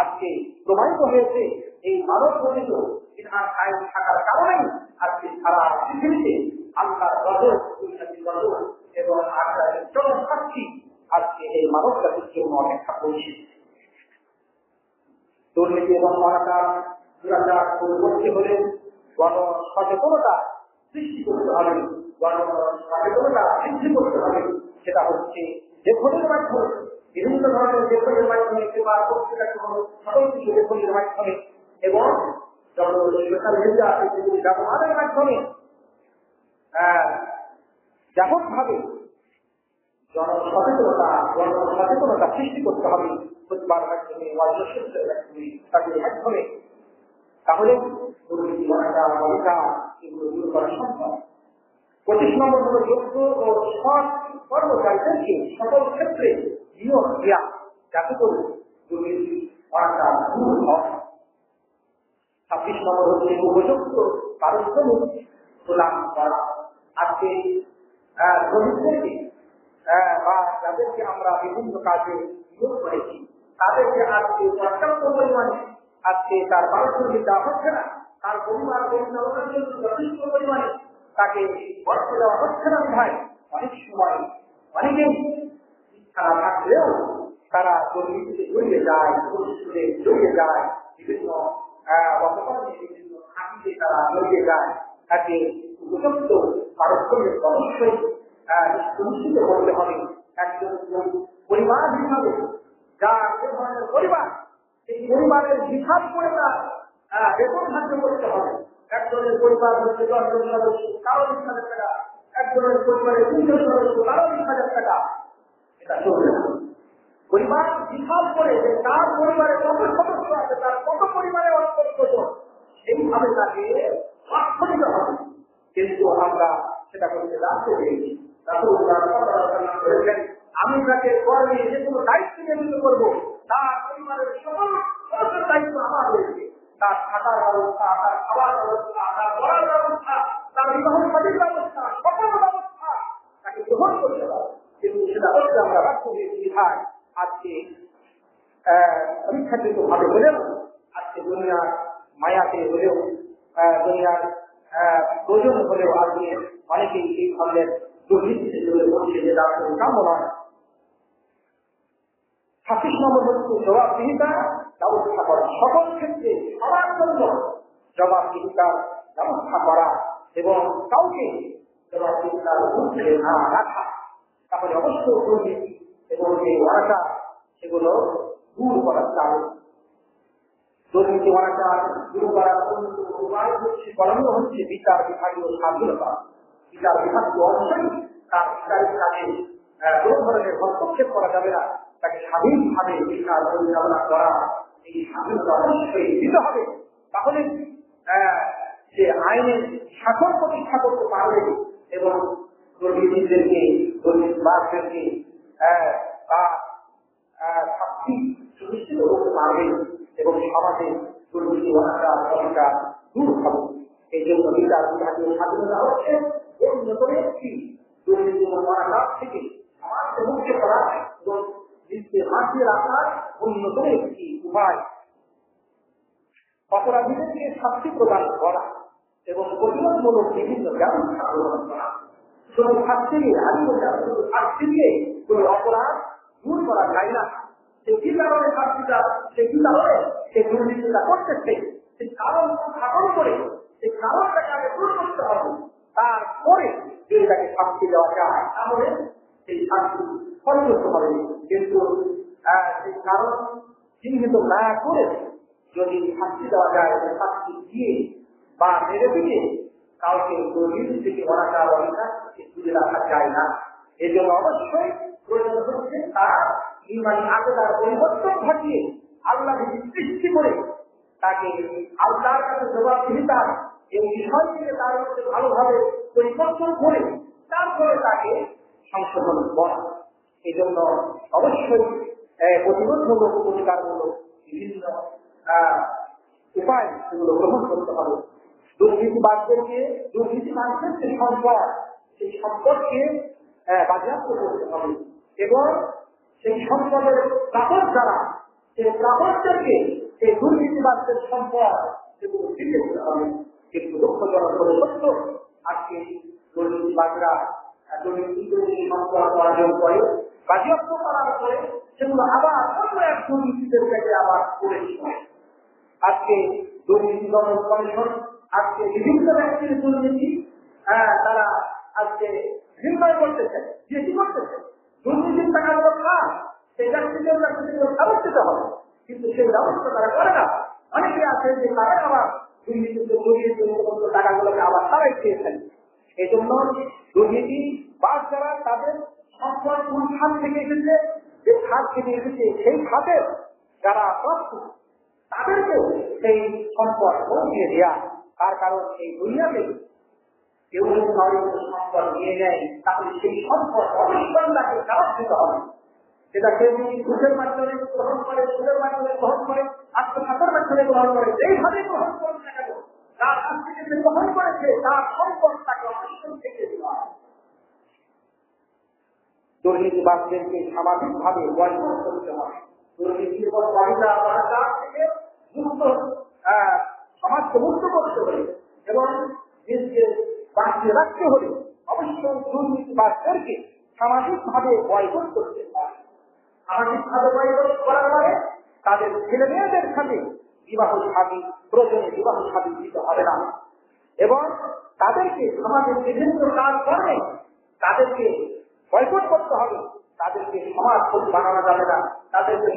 আজকে প্রমাণিত হয়েছে এই মানব গঠিত বিধান আইন থাকার কারণেই আজকে সারা পৃথিবীতে আল্লাহর গজব এবং আখেরাতের চরম শাস্তি আজকে এই মানব জাতির জন্য অপেক্ষা করছে। দুর্নীতি এবং অনাচার দুরাচার করতে হলে গণ সচেতনতা সৃষ্টি করতে হবে। গণ সচেতনতা বৃদ্ধি করতে হবে। সেটা হচ্ছে লেখনের মাধ্যমে, বিভিন্ন ধরনের লেখনের মাধ্যমে কিংবা পত্রিকা সকল কিছু লেখনের মাধ্যমে এবং সোশ্যাল মিডিয়া ব্যবহারের মাধ্যমে ব্যাপকভাবে জনসচেতনতা সৃষ্টি করতে হবে। প্রতিবার মাধ্যমে তাদের মাধ্যমে তাহলে দুর্নীতি অনাচার অবিচার এগুলো দূর করা সম্ভব। 25 নম্বর হল যোগ্য ও সৎ কর্মচারীদেরকে সকল ক্ষেত্রে নিয়োগ দেওয়া যাতে করে দুর্নীতি অনাচার দূর হয়। 26 নম্বর হচ্ছে উপযুক্ত পারিশ্রমিক প্রদান করা। আজকে শ্রমিকদেরকে বা যাদেরকে আমরা বিভিন্ন কাজে নিয়োগ করেছি তাদেরকে আজকে পর্যাপ্ত পরিমাণে আজকে তার পারিশ্রমিক দেওয়া হচ্ছে না। তার পরিবার যথেষ্ট পরিমাণে তাকে অর্থ দেওয়া হচ্ছে না। ভাই অনেক সময় অনেকেই ইচ্ছা না থাকলেও তারা দুর্নীতিতে জড়িয়ে যায়, পরিশ্রমে জড়িয়ে যায়, বিভিন্ন অপকর্মে বিভিন্ন খাতিতে তারা জড়িয়ে যায়। তাকে উপযুক্ত পারস্পরিক অবশ্যই সুনিশ্চিত করতে হবে। একজন পরিবার হিসাবে যার যে ধরনের পরিবার সেই পরিবারের হিসাব করে তার বেতন ধার্য করতে হবে। একজনের পরিবার হচ্ছে 10 জন সদস্য, কারো 20,000 টাকা। একজনের পরিবারের 300 সদস্য, কারো 20,000 টাকা। এটা চলবে না। পরিবার হিসাব করে যে তার পরিবারে কত সদস্য আছে, তার কত পরিবারের অন্তর্গত, সেইভাবে তাকে অর্থ দিতে হবে। কিন্তু আমরা সেটা করতে রাখতে পেরেছি। আমি তাকে কর্মে যে কোনো দায়িত্ব নিয়োজিত করবো, তার পরিবারের সকল দায়িত্ব আমার রয়েছে। তার থাকার ব্যবস্থা, তার খাওয়ার ব্যবস্থা, তার পড়ার ব্যবস্থা, তার বিবাহ সাদীর ব্যবস্থা, সকল ব্যবস্থা তাকে গ্রহণ করতে হবে। কিন্তু সেটা হচ্ছে আমরা রাখতে পেরেছি। ভাই আজকে পরীক্ষাকৃত ভাবে হলেও আজকে দুনিয়ার মায়াতে হলেও দুনিয়ার প্রয়োজন হলেও আজকে অনেকেই এই ধরনের দুর্নীতিতে বলছে যে তার কাম্য নয়। 26 নম্বর হচ্ছে জবাবদিহিতা ব্যবস্থা করা, সকল ক্ষেত্রে সবার জন্য জবাবদিহিতার ব্যবস্থা করা এবং কাউকে জবাবদিহিতার ঊর্ধ্বে না রাখা, তাহলে অবশ্যই দুর্নীতি এবং যে অনাচার সেগুলো দূর করা যাবে। দুর্নীতি অনাচার দূর করার উপায় হচ্ছে, করণীয় হচ্ছে বিচার বিভাগীয় স্বাধীনতা। বিচার বিভাগীয় অবশ্যই তার বিচারের কাজে কোন ধরনের হস্তক্ষেপ করা যাবে না, তাকে স্বাধীনভাবে বিচার পরিচালনা করা, এই স্বাধীনতা অবশ্যই দিতে হবে। তাহলে সে আইনের শাসন প্রতিষ্ঠা করতে পারবে এবং দুর্নীতিদেরকে, দুর্নীতিবাজদেরকে শাস্তি সুনিশ্চিত করতে পারবে এবং সমাজে দুর্নীতি অনাচার দূর হবে। এই জন্য বিচার বিভাগীয় স্বাধীনতা হচ্ছে অন্যতম একটি দুর্নীতি অনাচার থেকে সমাজকে মুক্ত করা এবং বিশ্বে বাঁচিয়ে রাখার অন্যতম একটি উপায়। অপরাধীদেরকে শাস্তি প্রদান করা এবং প্রতিরোধমূলক বিভিন্ন ব্যবস্থা গ্রহণ করা। শুধু শাস্তি দিয়ে শুধু শাস্তি দিয়ে কোন অপরাধ দূর করা যায় না। সে কি কারণে শাস্তিটা, সে কি কারণে সে দুর্নীতিটা করতেছে, সেই কারণ স্থাপন করে সেই কারণটাকে আগে দূর করতে হবে, তারপরে যদি তাকে শাস্তি দেওয়া যায় তাহলে সেই শাস্তি ফলপ্রসূ হবে। কিন্তু সেই কারণ চিহ্নিত না করে যদি শাস্তি দেওয়া যায়, শাস্তি দিয়ে বা মেরে দিয়ে কাউকে দুর্নীতি থেকে অনাচার অধিকার থেকে দূরে রাখা যায় না। এই জন্য অবশ্যই প্রয়োজন হচ্ছে তার ইমানি আকিদার পরিবর্তন ঘটিয়ে আল্লাহ সৃষ্টি করে তাকে আল্লাহর কাছে জবাবদিহিতার এই বিষয়টিকে তার মধ্যে ভালোভাবে পরিবর্তন করে তারপরে তাকে সংশোধন করা। এই জন্য অবশ্যই প্রতিরোধমূলক উপকারমূলক বিভিন্ন উপায় সেগুলো গ্রহণ করতে হবে। দুর্নীতিবাজদের যে সম্পদ, সেই সম্পদকে বাজেয়াপ্ত করতে হবে এবং সেই সম্পদের প্রাপক যারা, সেই প্রাপকদেরকে সেই দুর্নীতিবাজদের সম্পদ সেগুলো ফিরিয়ে দিতে হবে। কিন্তু দুঃখজনক করে সত্য, আজকে দুর্নীতিবাজরা দুর্নীতি সম্পদ অর্জন করে, বাজেয়াপ্ত করার পরে সেগুলো আবার অন্য এক দুর্নীতিদের কাছে আবার করে দিতে। আজকে দুর্নীতি দমন কমিশন আজকে বিভিন্ন ব্যক্তির দুর্নীতি তারা আজকে নির্ণয় করতেছে, যে কি করতেছে দুর্নীতির টাকাগুলো খান, সেই ব্যক্তিদের কাছে খরচ দিতে হবে, কিন্তু সেই ব্যবস্থা তারা করে না। অনেকে আছে যে তারা আবার দুর্নীতিতে জড়িয়ে সমস্ত টাকাগুলোকে আবার তারাই খেয়েছেন। এই জন্য দুর্নীতি বাস যারা তাদের সম্পদ কোন খাত থেকে এসেছে, যে খাত থেকে এসেছে সেই খাতের যারা প্রাপ্ত তাদেরকেও সেই সম্পদ পৌঁছে দেওয়া। তার কারণ এই দুনিয়াতে কেউ যদি সম্পদ নিয়ে নেয় তাহলে সেই সম্পদ অবশ্যই তাকে ফেরত দিতে হবে। সেটা কেউ যদি ঘুষের মাধ্যমে গ্রহণ করে, সুদের মাধ্যমে গ্রহণ করে, আত্মসাতের মাধ্যমে গ্রহণ করে, এইভাবে গ্রহণ করুন না কেন, তার কাছ থেকে যে গ্রহণ করেছে তার সম্পদ তাকে অবশ্যই থেকে দেওয়া। দুর্নীতিবাজদেরকে সামাজিকভাবে বয়কট করতে হবে। দুর্নীতি এবং অনাচার থেকে মুক্ত সমাজকে মুক্ত করতে হবে এবং দেশকে বাঁচিয়ে রাখতে হলে অবশ্যই দুর্নীতিবাজদেরকে সামাজিকভাবে বয়কট করতে হবে। সামাজিকভাবে বয়কট করার পরে তাদের ছেলে মেয়েদের সাথে বিবাহ শাদী, প্রয়োজনে বিবাহ শাদী দিতে হবে না এবং তাদেরকে সমাজের বিভিন্ন কাজকর্মে তাদেরকে বয়কট করতে হবে। তাদেরকে সমাজ বানানো যাবে না, তাদেরকে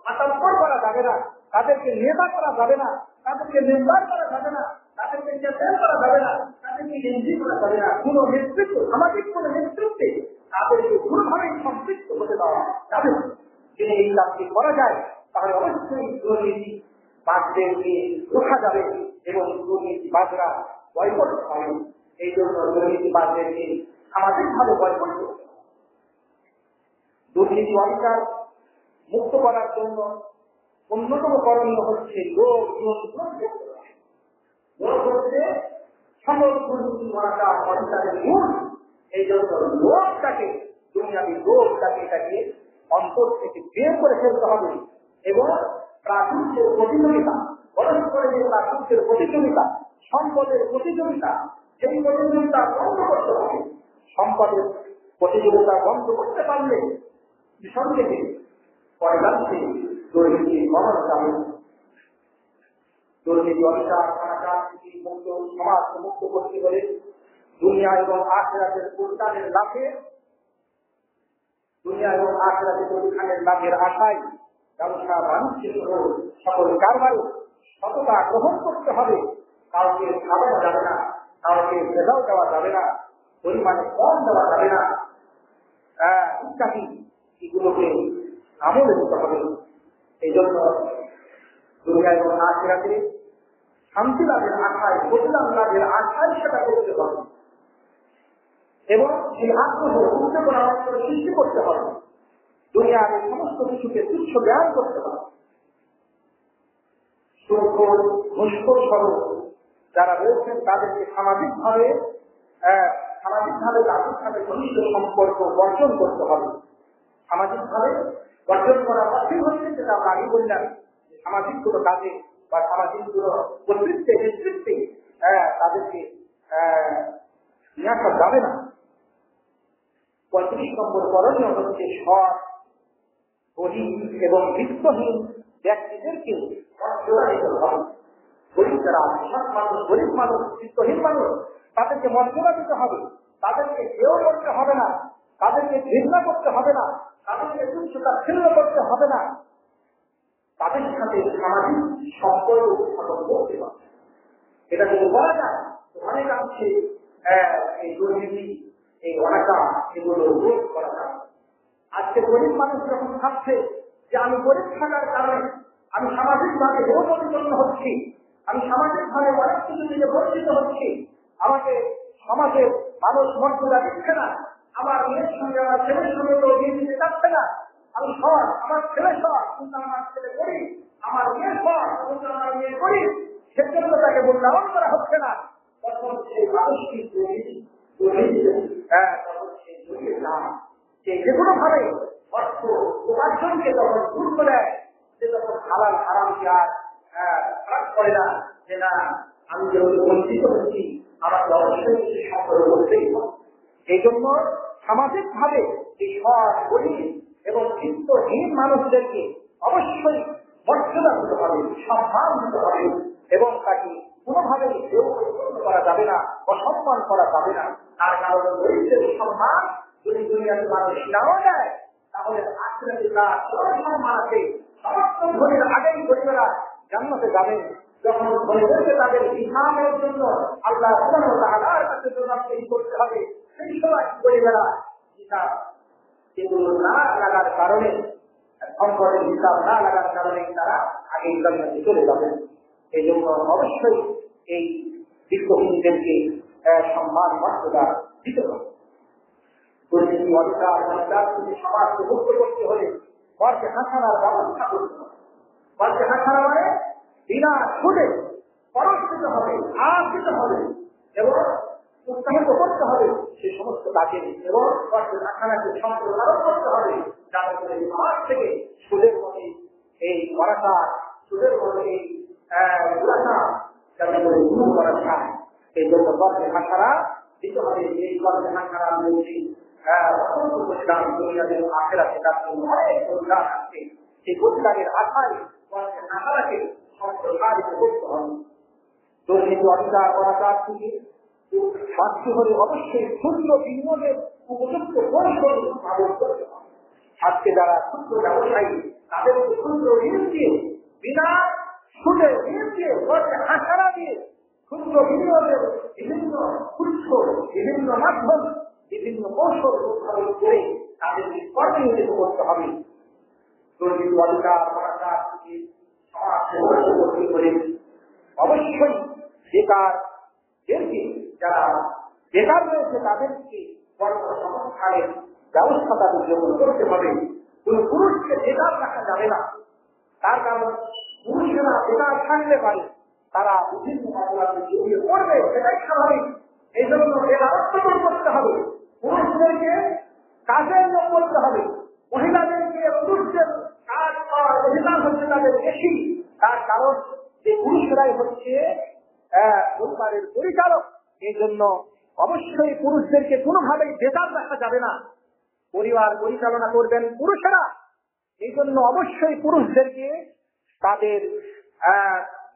মাতান্তর করা যাবে না, তাদেরকে নেতা করা যাবে না, তাদেরকে মেম্বার করা যাবে না, তাদেরকে চেয়ারম্যান করা যাবে না, তাদেরকে এমপি করা যাবে না। কোন নেতৃত্ব, সামাজিক কোন নেতৃত্বে তাদেরকে কোনোভাবেই সম্পৃক্ত হতে দেওয়া যাবে না। যদি এই কাজটি করা যায় তাহলে অবশ্যই দুর্নীতিবাজদেরকে রোখা যাবে এবং দুর্নীতিবাজরা বয়কট হবে। এই জন্য দুর্নীতিবাজদেরকে সামাজিকভাবে বয়কট করতে হবে। দুর্নীতি অধিকার মুক্ত করার জন্য অন্যতম করণীয় হচ্ছে লোক নিয়ন্ত্রণ করতে হবে। লোক হচ্ছে সকল দুর্নীতি অধিকারের মূল। এই জন্য লোকটাকে, দুনিয়াবী লোকটাকে এটাকে অন্তর থেকে বের করে ফেলতে হবে এবং প্রাচুর্যের প্রতিযোগিতা, পরস্পরের যে প্রাচুর্যের প্রতিযোগিতা, সম্পদের প্রতিযোগিতা, সেই প্রতিযোগিতা বন্ধ করতে হবে। সম্পদের প্রতিযোগিতা বন্ধ করতে পারলে সঙ্গে পরে যাচ্ছে দুর্নীতি কমানো যাবে। দুর্নীতি অধিকার থেকে মুক্ত সমাজ মুক্ত করতে হলে দুনিয়া এবং আখিরাতের কল্যাণের লাভে, দুনিয়া এবং আখিরাতের কল্যাণের লাভের আশায় ব্যবসা বাণিজ্য সহ সকল কারবারে সততা গ্রহণ করতে হবে। কাউকে খাওয়ানো যাবে না, কাউকে ভেজাল দেওয়া যাবে না, পরিমাণে কম দেওয়া যাবে না, ইত্যাদি এগুলোকে আমলে নিতে হবে। এই জন্য দুনিয়া এবং আখিরাতে শান্তি লাভের আশায়, কল্যাণ লাভের আশায় সেটা করতে হবে এবং সেই আগ্রহ উদ্দীপনা সৃষ্টি করতে হবে। দুনিয়ার এই সমস্ত কিছুকে তুচ্ছ জ্ঞান করতে হবে। সুরক্ষর ঘুষখোর সহ যারা রয়েছেন তাদেরকে সামাজিকভাবে রাজনৈতিকভাবে ঘনিষ্ঠ সম্পর্ক বর্জন করতে হবে। সামাজিকভাবে বর্জন করা অর্থই হচ্ছে যেটা আমরা আগে বললাম, সামাজিক কোনো কাজে বা সামাজিক কোনো কর্তৃত্বে নেতৃত্বে তাদেরকে নিয়ে আসা যাবে না। 35 নম্বর করণীয় হচ্ছে সৎ, গরিব এবং বিত্তহীন ব্যক্তিদেরকে মর্যাদা দিতে হবে। গরিব যারা সৎ মানুষ, গরিব মানুষ, বিত্তহীন মানুষ, তাদেরকে মর্যাদা দিতে হবে। তাদেরকে কেউ করতে হবে না, তাদেরকে ঘৃণা করতে হবে না, তাদেরকে তুচ্ছতাচ্ছিল্য করতে হবে না। তাদের সাথে সামাজিক সম্পর্ক স্থাপন করতে হবে। এটা যদি বলা যায় অনেকাংশে এই দুর্নীতি, এই অনাচার এগুলো রোধ করা যায়। আজকে গরিব মানুষ যখন ভাবছে যে আমি গরিব থাকার কারণে আমি সামাজিকভাবে রোধপরিপন্ন হচ্ছি, আমি সামাজিকভাবে অনেক কিছু থেকে বঞ্চিত হচ্ছি, আমাকে সমাজের মানুষ মর্যাদা দিচ্ছে না, আমার মেয়ের সঙ্গে আমার ছেলের সঙ্গে তো বিয়ে দিতে চাচ্ছে না, আমি সৎ, আমার ছেলে সৎ কিন্তু আমার ছেলে গরিব, আমার মেয়ে সৎ কিন্তু আমার মেয়ে গরিব, সেজন্য তাকে মূল্যায়ন করা হচ্ছে না। তখন সেই মানুষটি যে কোনো ভাবে অর্থ উপার্জনকে যখন দূর করে সে তখন হালাল হারামকে আর খারাপ করে না, যে না আমি যেহেতু বঞ্চিত হচ্ছি আমাকে অবশ্যই কিছু সম্পর্ক করতেই হবে। এই জন্য সামাজিক ভাবে এই সৎ, গরিব এবং চিত্তহীন মানুষদেরকে অবশ্যই মর্যাদা দিতে হবে, সম্মান দিতে হবে এবং তাকে কোনোভাবেই কেউ করা যাবে না, অসম্মান করা যাবে না। তার কারণে গরিবদের সম্মান যদি দুনিয়াতে মানুষ নাও দেয় তাহলে আখিরাতে তার সম্মান আছে। সমস্ত ধনীর আগেই গরিবেরা জান্নাতে যাবেন। যখন ধনীদেরকে তাদের হিসাবের জন্য আল্লাহ সুবহানাহু ওয়া তাআলার কাছে জবাবদিহি করতে হবে, সেই সময় গরিবেরা হিসাব এগুলো না লাগার কারণে, সম্পদের হিসাব না লাগার কারণে তারা আগে জান্নাতে চলে যাবেন। এই জন্য অবশ্যই এই বিত্তহীনদেরকে সম্মান মর্যাদা দিতে হবে। দুর্নীতি অধিকার থেকে সমাজকে মুক্ত করতে হলে বর্ষে হাসানার ব্যবস্থা করতে হবে। বর্ষে হাসানা মানে বিনা সুদে খরচ দিতে হবে, আজ দিতে হবে এবং উৎসাহিত করতে হবে সে সমস্ত কাজে, এবং বর্ষে হাসানাকে সম্প্রসারণ করতে হবে যাতে করে সমাজ থেকে সুদের মধ্যে এই অনাচার, সুদের মধ্যে এই যাতে করে দূর করা যায়। এই জন্য বর্ষে হাসানা দিতে হবে। এই বর্ষে হাসানা বলছি দুর্নীতি অধিকার অনাচার থেকে বাঁচতে হলে অবশ্যই ক্ষুদ্র বিনিয়োগের উপযুক্ত কৌশল স্থাপন করতে হবে। আজকে যারা ক্ষুদ্র ব্যবসায়ী তাদেরকে ক্ষুদ্র ঋণ দিয়ে, বিনা সুদে ঋণ দিয়ে, হাসানা দিয়ে ক্ষুদ্র বিনিয়োগের বিভিন্ন উৎস, বিভিন্ন মাধ্যম, বিভিন্ন কৌশল উদ্ভাবন করে তাদেরকে কর্মনিয়োজিত করতে হবে। দুর্নীতি অধিকার অনাচার থেকে সমাজ করতে হলে অবশ্যই বেকারদেরকে, যারা বেকার রয়েছে তাদেরকে কর্মসংস্থানের ব্যবস্থা তাদের জন্য করতে হবে। কোন পুরুষকে বেকার রাখা যাবে না, তার কারণ পুরুষেরা বেকার থাকলে পারে তারা বিভিন্ন অপরাধে জড়িয়ে পড়বে, সেটাই স্বাভাবিক। এই জন্য বেকারত্ব দূর করতে হবে, পুরুষদেরকে কাজের লোক করতে হবে, মহিলাদেরকে পুরুষদের কাজ করার অধিকার হচ্ছে তাদের বেশি। তার কারণ যে পুরুষরাই হচ্ছে পরিবারের পরিচালক। এই জন্য অবশ্যই পুরুষদেরকে কোনোভাবেই বেকার রাখা যাবে না। পরিবার পরিচালনা করবেন পুরুষেরা, এই জন্য অবশ্যই পুরুষদেরকে তাদের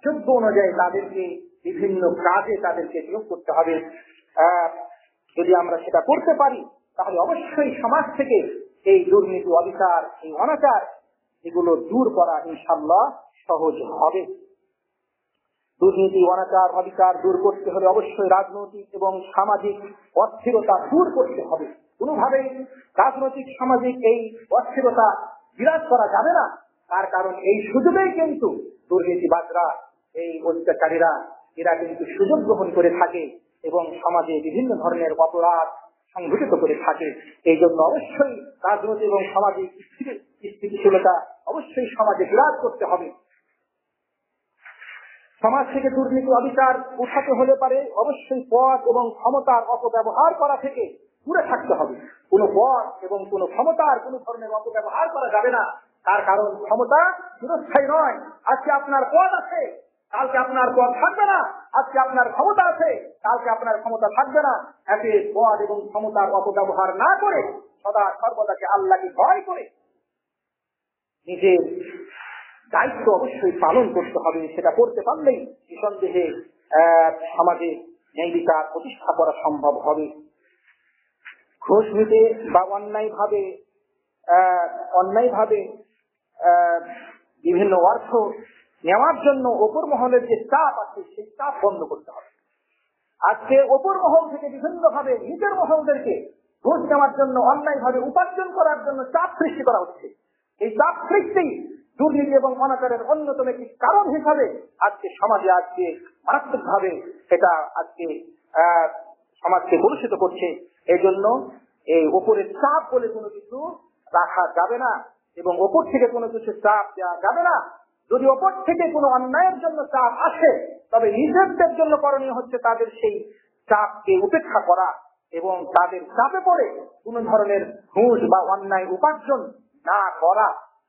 যোগ্য অনুযায়ী তাদেরকে বিভিন্ন কাজে তাদেরকে নিয়োগ করতে হবে। যদি আমরা সেটা করতে পারি তাহলে অবশ্যই সমাজ থেকে এই দুর্নীতি, অবিচার, এই অনাচার এগুলো দূর করা ইনশাআল্লাহ সহজ হবে। দুর্নীতি, অনাচার, অবিচার দূর করতে হলে অবশ্যই রাজনৈতিক এবং সামাজিক অস্থিরতা দূর করতে হবে। কোনোভাবেই রাজনৈতিক সামাজিক এই অস্থিরতা বিরাজ করা যাবে না। তার কারণ এই সুযোগেই কিন্তু দুর্নীতিবাজরা, এই অত্যাচারীরা এরা কিন্তু সুযোগ গ্রহণ করে থাকে এবং সমাজে বিভিন্ন ধরনের অপরাধ সংঘটিত করে থাকে। এই জন্য অবশ্যই রাজনৈতিক এবং সামাজিক স্থিতিশীলতা অবশ্যই সমাজে বিরাজ করতে হবে। সমাজ থেকে দুর্নীতি, অবিচার উঠাতে হলে পারে অবশ্যই পদ এবং ক্ষমতার অপব্যবহার করা থেকে দূরে থাকতে হবে। কোনো পদ এবং কোনো ক্ষমতার কোনো ধরনের অপব্যবহার করা যাবে না। তার কারণ ক্ষমতা চিরস্থায়ী নয়। আজকে আপনার পদ আছে, কালকে আপনার পদ থাকবে না। আজকে আপনার ক্ষমতা আছে, কালকে আপনার ক্ষমতা থাকবে না। এতে পদ এবং ক্ষমতার অপব্যবহার না করে সদা সর্বদাকে আল্লাহকে ভয় করে নিজের দায়িত্ব অবশ্যই পালন করতে হবে। সেটা করতে পারলেই নিঃসন্দেহে সমাজে ন্যায় বিচার প্রতিষ্ঠা করা সম্ভব হবে। ঘুষ নিতে বা অন্যায়ভাবে বিভিন্ন অর্থ নেওয়ার জন্য ওপর মহলের যে চাপ আছে সেই চাপ বন্ধ করতে হবে। আজকে ওপর মহল থেকে বিভিন্ন ভাবে নিজের মহলদেরকে ঘুষ নেওয়ার জন্য, অন্যায়ভাবে উপার্জন করার জন্য চাপ সৃষ্টি করা হচ্ছে। এই চাপ সৃষ্টি দুর্নীতি এবং অনাচারের অন্যতম একটি কারণ হিসাবে আজকে সমাজে আজকে মারাত্মক ভাবে সেটা আজকে সমাজকে কলুষিত করছে। এই জন্য এই ওপরের চাপ বলে কোনো কিছু রাখা যাবে না এবং ওপর থেকে কোনো কিছু চাপ দেওয়া যাবে না। যদি ওপর থেকে কোনো অন্যায়ের জন্য চাপ আসে তবে নিজেদের জন্য করণীয় হচ্ছে তাদের সেই চাপকে উপেক্ষা করা এবং তাদের চাপে পড়ে কোনো ধরনের ঘুষ বা অন্যায় উপার্জন না করা।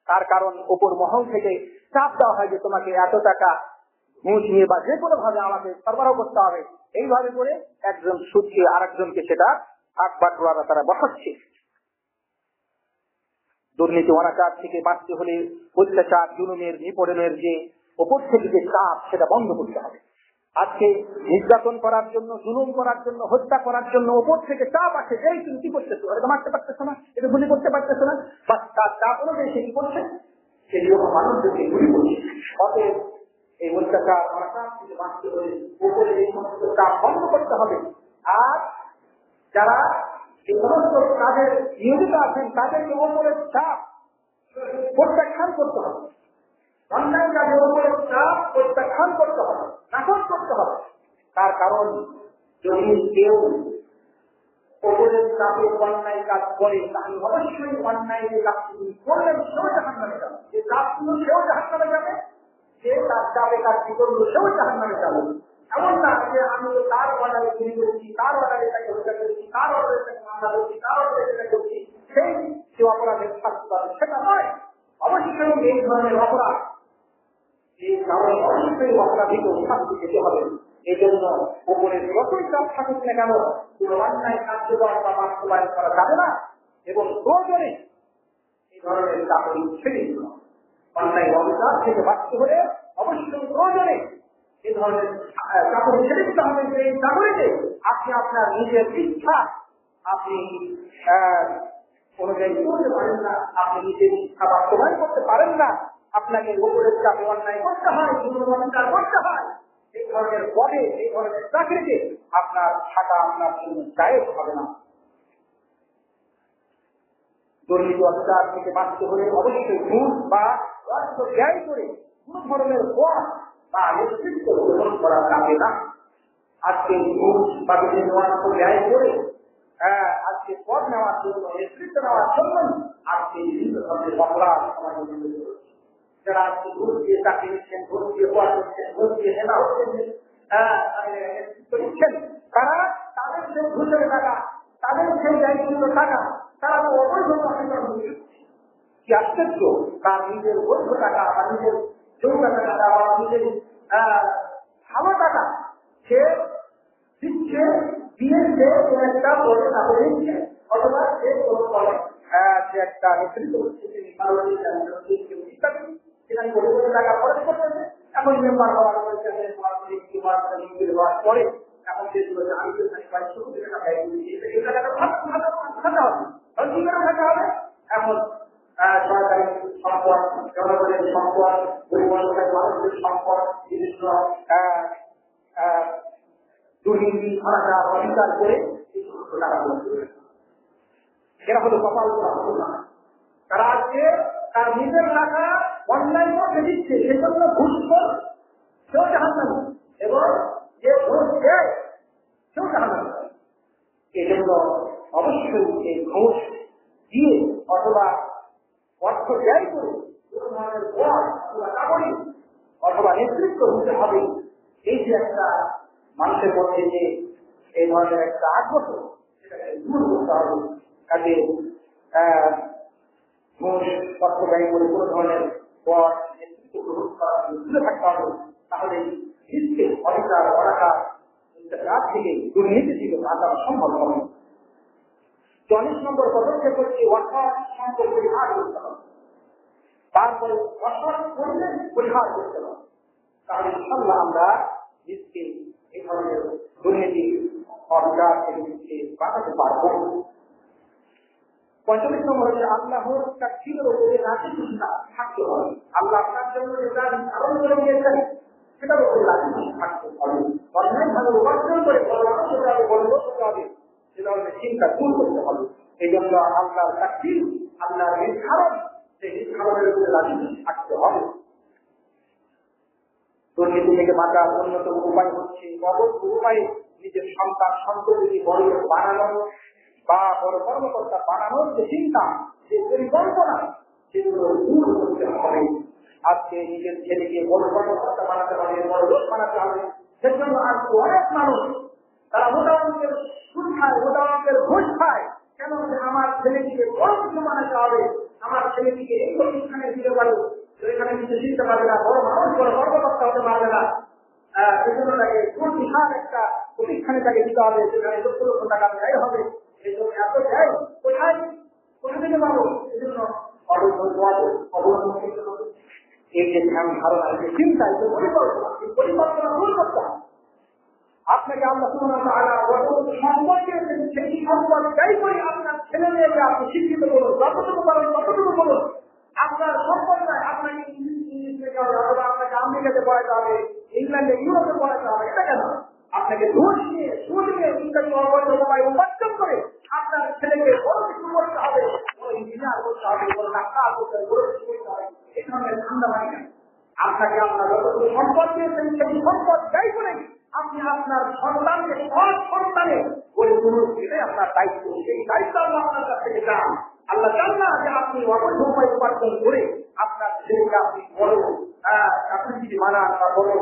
তার কারণ ওপর মহল থেকে চাপ দেওয়া হয় যে তোমাকে এত টাকা ঘুষ নিয়ে বা যে কোনো ভাবে আমাকে সরবরাহ করতে হবে। এইভাবে করে একজন সুদকে আরেকজনকে সেটা ভাগ বাটোয়ারা তারা বসাচ্ছে। দুর্নীতি, অনাচার থেকে বাঁচতে হলে অত্যাচার, জুলুমের, নিপীড়নের যে ওপর থেকে যে চাপ সেটা বন্ধ করতে হবে। আজকে নির্যাতন করার জন্য, জুলুম করার জন্য, হত্যা করার জন্য ওপর থেকে চাপ আসে। এই তুমি কি করতেছো, এটা মারতে পারতেছো না, এটা গুলি করতে পারতেছো না, বা তার চাপ অনুযায়ী সে কি করছে, সেগুলো মানুষদেরকে গুলি করছে। অতএব এই অত্যাচার, অনাচার থেকে বাঁচতে হলে ওপরে এই সমস্ত চাপ বন্ধ করতে হবে। আর যারা এই সমস্ত কাজের নিয়োজিত আছেন তাদেরকে ওপরের চাপ প্রত্যাখ্যান করতে হবে। অন্যায় কাজের ওপরের চাপ প্রত্যাখ্যান করতে হবে, নাকচ করতে হবে। তার কারণ যদি কেউ ওপরের চাপে অন্যায় কাজ করে তাহলে অবশ্যই অন্যায় যে কাজগুলি করলেন সেও জাহান্নামে যাবে। যে কাজগুলো সেও জাহান্নামে যাবে, সে তার চাপে কাজটি করলো সেও জাহান্নামে যাবে। এমন না যে আমি তার অর্ডারে গুলি করেছি, তার অর্ডারে তাকে হত্যা করেছি, তার অর্ডারে তাকে মামলা করছি, তার অর্ডারে সেটা করছি, সেই সে অপরাধের শাস্তি পাবে, সেটা নয়। অবশ্যই এই ধরনের অপরাধ, এই কারণে অবশ্যই অপরাধীকে শাস্তি পেতে হবে। এই জন্য উপরের যতই চাপ থাকুক না কেন কোন অন্যায় কার্যকর বা বাস্তবায়ন করা যাবে না এবং প্রয়োজনে এই ধরনের চাকরি ছেড়ে দিতে হবে। অন্যায় অবিচার থেকে বাঁচতে হলে অবশ্যই প্রয়োজনে এই ধরনের চাকরি ছেড়ে দিতে হবে। এই চাকরিতে আপনি আপনার নিজের ইচ্ছা আপনি অনুযায়ী করতে পারেন না, আপনি নিজের ইচ্ছা বাস্তবায়ন করতে পারেন না, আপনাকে ওপরের চাপে অন্যায় করতে হয়, অবিচার করতে হয়। এই ধরনের পদে, এই ধরনের চাকরিতে আপনার থাকা আপনার জন্য জায়েজ হবে না। দুর্নীতি, অত্যাচার থেকে বাঁচতে হলে অবশ্যই ঘুষ বা অর্থ ব্যয় করে কোন ধরনের পদ বা নেতৃত্ব গ্রহণ করা যাবে না। আজকে ঘুষ বা বিভিন্ন অর্থ ব্যয় করে আজকে পদ নেওয়ার জন্য, নেতৃত্ব নেওয়ার জন্য আজকে বিভিন্ন ধরনের অপরাধ সমাজে মধ্যে রয়েছে। যারা আজকে ঘুষ দিয়ে চাকরি নিচ্ছেন, ঘুষ দিয়ে পদ নিচ্ছেন, ঘুষ দিয়ে নেতা হচ্ছেন, নেতৃত্ব নিচ্ছেন, তারা তাদের যে ঘুষের টাকা, তাদের সেই দায়িত্ব টাকা তারা তো অবৈধ কি আশ্চর্য। তার নিজের বৈধ টাকা বা নিজের যৌগা টাকা বা নিজের ভালো টাকা সে দিচ্ছে, দিয়ে একটা বলে তাকে দিচ্ছে, অথবা সে কোনো বলে সে একটা নেতৃত্ব হচ্ছে, তিনি ইত্যাদি সেখানে কোটি কোটি টাকা খরচ করতেছে। এখন মেম্বার হওয়ার পরে এখন সেগুলোতে আমি যেখানে 22 কোটি টাকা ব্যয় করেছি এই টাকাটা থাকা হবে, কি করে থাকা হবে? এখন সরকারি সম্পদ, জনগণের সম্পদ, গরিব মানুষের সম্পদ, বিভিন্ন দুর্নীতি অধিকার করে এই সমস্ত টাকা এরা হলো কপাল না। তারা আজকে তার নিজের টাকা অনলাইন করে দিচ্ছে, সেজন্য ঘুষখোর সেও জাহান্নামী এবং যে ঘুষ দেয় সেও জাহান্নামী। এই জন্য অবশ্যই এই ঘুষ দিয়ে অথবা অর্থ ব্যয় করে কোনো ধরনের বল অথবা নাগরিক অথবা নেতৃত্ব হতে হবে, এই যে একটা মানুষের মধ্যে যে এই ধরনের একটা আগ্রহ সেটাকে দূর করতে হবে। কাজে ঘুষ অর্থ ব্যয় করে কোনো ধরনের পথ নেতৃত্ব গ্রহণ করা দূরে থাকতে হবে। তাহলে দেশকে অধিকার অনাকার থেকে দুর্নীতি থেকে বাঁচানো সম্ভব হবে। 40 নম্বর পদক্ষেপ হচ্ছে অর্থাৎ সম্পদ পরিহার করতে হবে। তারপরে অসৎ করলে পরিহার করতে হবে। তাহলে ইনশাআল্লাহ আমরা দেশকে এই ধরনের দুর্নীতি অধিকার থেকে বাঁচাতে পারব। 45 নম্বর হচ্ছে আল্লাহর তাকদীরের উপরে রাজি খুশি থাকতে হবে। আল্লাহ আপনার জন্য যেটা ধারণ করে দিয়েছেন সেটার উপরে রাজি খুশি থাকতে হবে। অন্যায়ভাবে উপার্জন করে সেটা বন্ধ করতে হবে, সেটা হচ্ছে চিন্তা দূর করতে হবে। এই জন্য আল্লাহর তাকদীর, আল্লাহর নির্ধারণ, সেই নির্ধারণের উপরে রাজি খুশি থাকতে হবে। দুর্নীতি থেকে বাঁচার অন্যতম উপায় হচ্ছে নগদ উপায়ে নিজের সন্তান সন্ততিকে বড় বানানো বা বড় কর্মকর্তা বানানোর যে চিন্তা, যে পরিকল্পনা, সেগুলো দূর করতে হবে। আজকে নিজের ছেলেকে বড় কর্মকর্তা বানাতে হবে, বড় লোক বানাতে হবে। সেজন্য আজকে অনেক মানুষ তারা মোটা অঙ্কের সুদ খায়, মোটা অঙ্কের ঘুষ খায়। কেন? যে আমার ছেলেটিকে বড় কিছু বানাতে হবে, আমার ছেলেটিকে এই প্রতিষ্ঠানে দিতে পারে, এখানে কিছু শিখতে পারবে না, বড় মানুষ বড় কর্মকর্তা হতে পারবে না। সেজন্য তাকে কোন বিশাল একটা প্রতিষ্ঠানে তাকে দিতে হবে, সেখানে লক্ষ লক্ষ টাকা ব্যয় হবে। এই জন্য এত ব্যয় কোথায় থেকে পাবো? এই জন্য এই যে ধ্যান ধারণা, যে চিন্তা, যে পরিকল্পনা, এই পরিকল্পনা ভুল করতে হবে। আপনাকে আল্লাহ সুবহানাহু ওয়া তাআলা যতটুকু সম্পদ দিয়েছেন সেই সম্পদ ব্যয় করে আপনার ছেলে মেয়েকে আপনি শিক্ষিত করুন, যতটুকু পারেন ততটুকু করুন। আপনার সম্পদ নয় আপনাকে ইংলিশ শেখাতে হবে, অথবা আপনাকে আমেরিকাতে পড়াতে হবে, ইংল্যান্ডে ইউরোপে পড়াতে হবে। এটা কেন? আপনাকে ঘুষ নিয়ে সুদ নিয়ে ইত্যাদি অবৈধ উপায় উপার্জন করে আপনার ছেলেকে বড় কিছু করতে হবে, বড় ইঞ্জিনিয়ার করতে হবে, বড় ডাক্তার করতে হবে, বড় কিছু করতে হবে। এই ধরনের ধান্দা মানে কেন? আপনাকে আপনার যতটুকু সম্পদ দিয়েছেন সেই সম্পদ ব্যয় করে আপনি আপনার সন্তানকে সৎ সন্তানে ওই পুরুষ দিলে আপনার দায়িত্ব, সেই দায়িত্ব আল্লাহ আপনার কাছ থেকে চান। আল্লাহ চান না যে আপনি অবৈধ উপায় উপার্জন করে আপনার ছেলেকে আপনি বড় চাকরিজীবী বানান বা বড়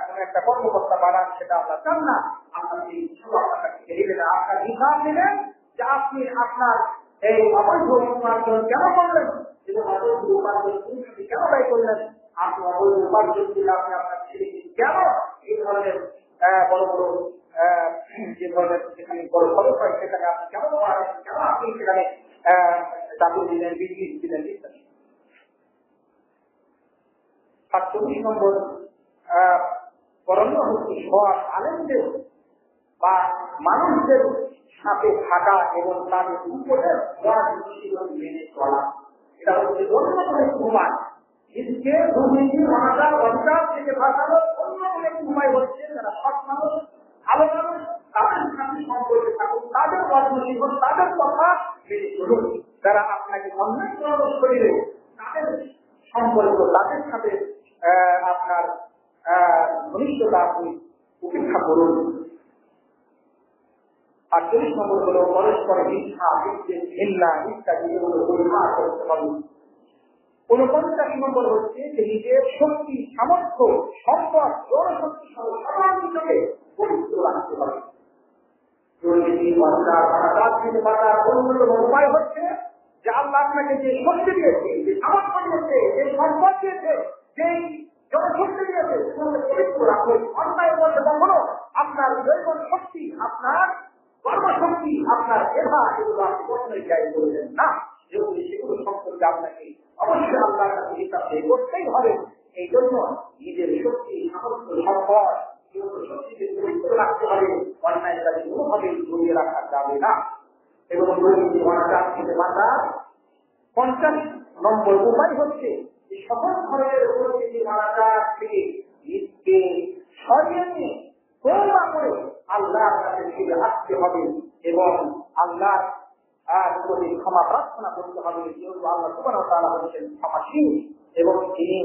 কোন একটা কর্মকর্তা বানান, সেটা আল্লাহ চান না। আপনার আপনার কাছ থেকে নেবে না। আপনার হিসাব নেবেন যে আপনি আপনার এই অবৈধ উপার্জন কেন করলেন এবং অবৈধ উপার্জন কেন ব্যয় করলেন। আপনি অবৈধ উপার্জন দিলে আপনি আপনার ছেলেকে কেন এই ধরনের বড় বড় যে ধরনের যেখানে বড় খরচ হয় সেখানে আপনি কেন করেন, কেন আপনি সেখানে চাকরি দিলেন, বিজনেস দিলেন ইত্যাদি। 47 নম্বর করণীয় হচ্ছে সৎ আলেমদের বা মানুষদের সাথে থাকা এবং তাদের উপরে মেনে চলা। এটা হচ্ছে অন্যতম একটি উপায়। নিজেকে দুর্নীতি অনাচার অধিকার থেকে বাঁচানোর অন্যতম একটি উপায় হচ্ছে যারা সৎ মানুষ, ভালো মানুষ, তাদের সাথে সম্পর্কে থাকুন, তাদের কর্মজীবন, তাদের কথা মেনে চলুন। যারা আপনাকে অন্যায় করার শরীরে তাদের সম্পর্ক, তাদের সাথে আপনার ঘনিষ্ঠতা আপনি উপেক্ষা করুন। 48 নম্বর হল পরস্পর হিংসা, ঘৃণা ইত্যাদি এগুলো পরিহার করতে হবে। 49 নম্বর হচ্ছে যে নিজের শক্তি, সামর্থ্য, সম্পদ, জনশক্তি সহ সকল কিছুকে পবিত্র রাখতে হবে। দুর্নীতি থেকে বাঁচার অন্যতম উপায় হচ্ছে যে আল্লাহ আপনাকে যে শক্তি দিয়েছে, যে সামর্থ্য দিয়েছে, যে সম্পদ দিয়েছে, যেই জনশক্তি দিয়েছে সেগুলোকে পবিত্র রাখুন। অন্যায় বলতে কখনো আপনার জৈব শক্তি, আপনার কর্মশক্তি, আপনার মেধা এগুলো আপনি কখনোই ব্যয় করবেন না, যেগুলো সেগুলো সম্পর্কে আপনাকে অবশ্যই আল্লাহর কাছে হিসাব করতেই হবে। এই জন্য নিজের শক্তি সামর্থ্য সম্পদ শক্তিকে পবিত্র রাখতে হবে, অন্যায় কাজে কোনোভাবে জড়িয়ে রাখা যাবে না। এবং দুর্নীতি অনাচার থেকে বাঁচার 50 নম্বর উপায় হচ্ছে সকল ধরনের দুর্নীতি অনাচার থেকে নিজেকে সরিয়ে নিয়ে তওবা করে আল্লাহর কাছে ফিরে আসতে হবে এবং আল্লাহর প্রতি ক্ষমা প্রার্থনা করতে হবে। যেহেতু আল্লাহ সুবহানাহু ওয়া তাআলা বলেছেন ক্ষমাশীল এবং তিনি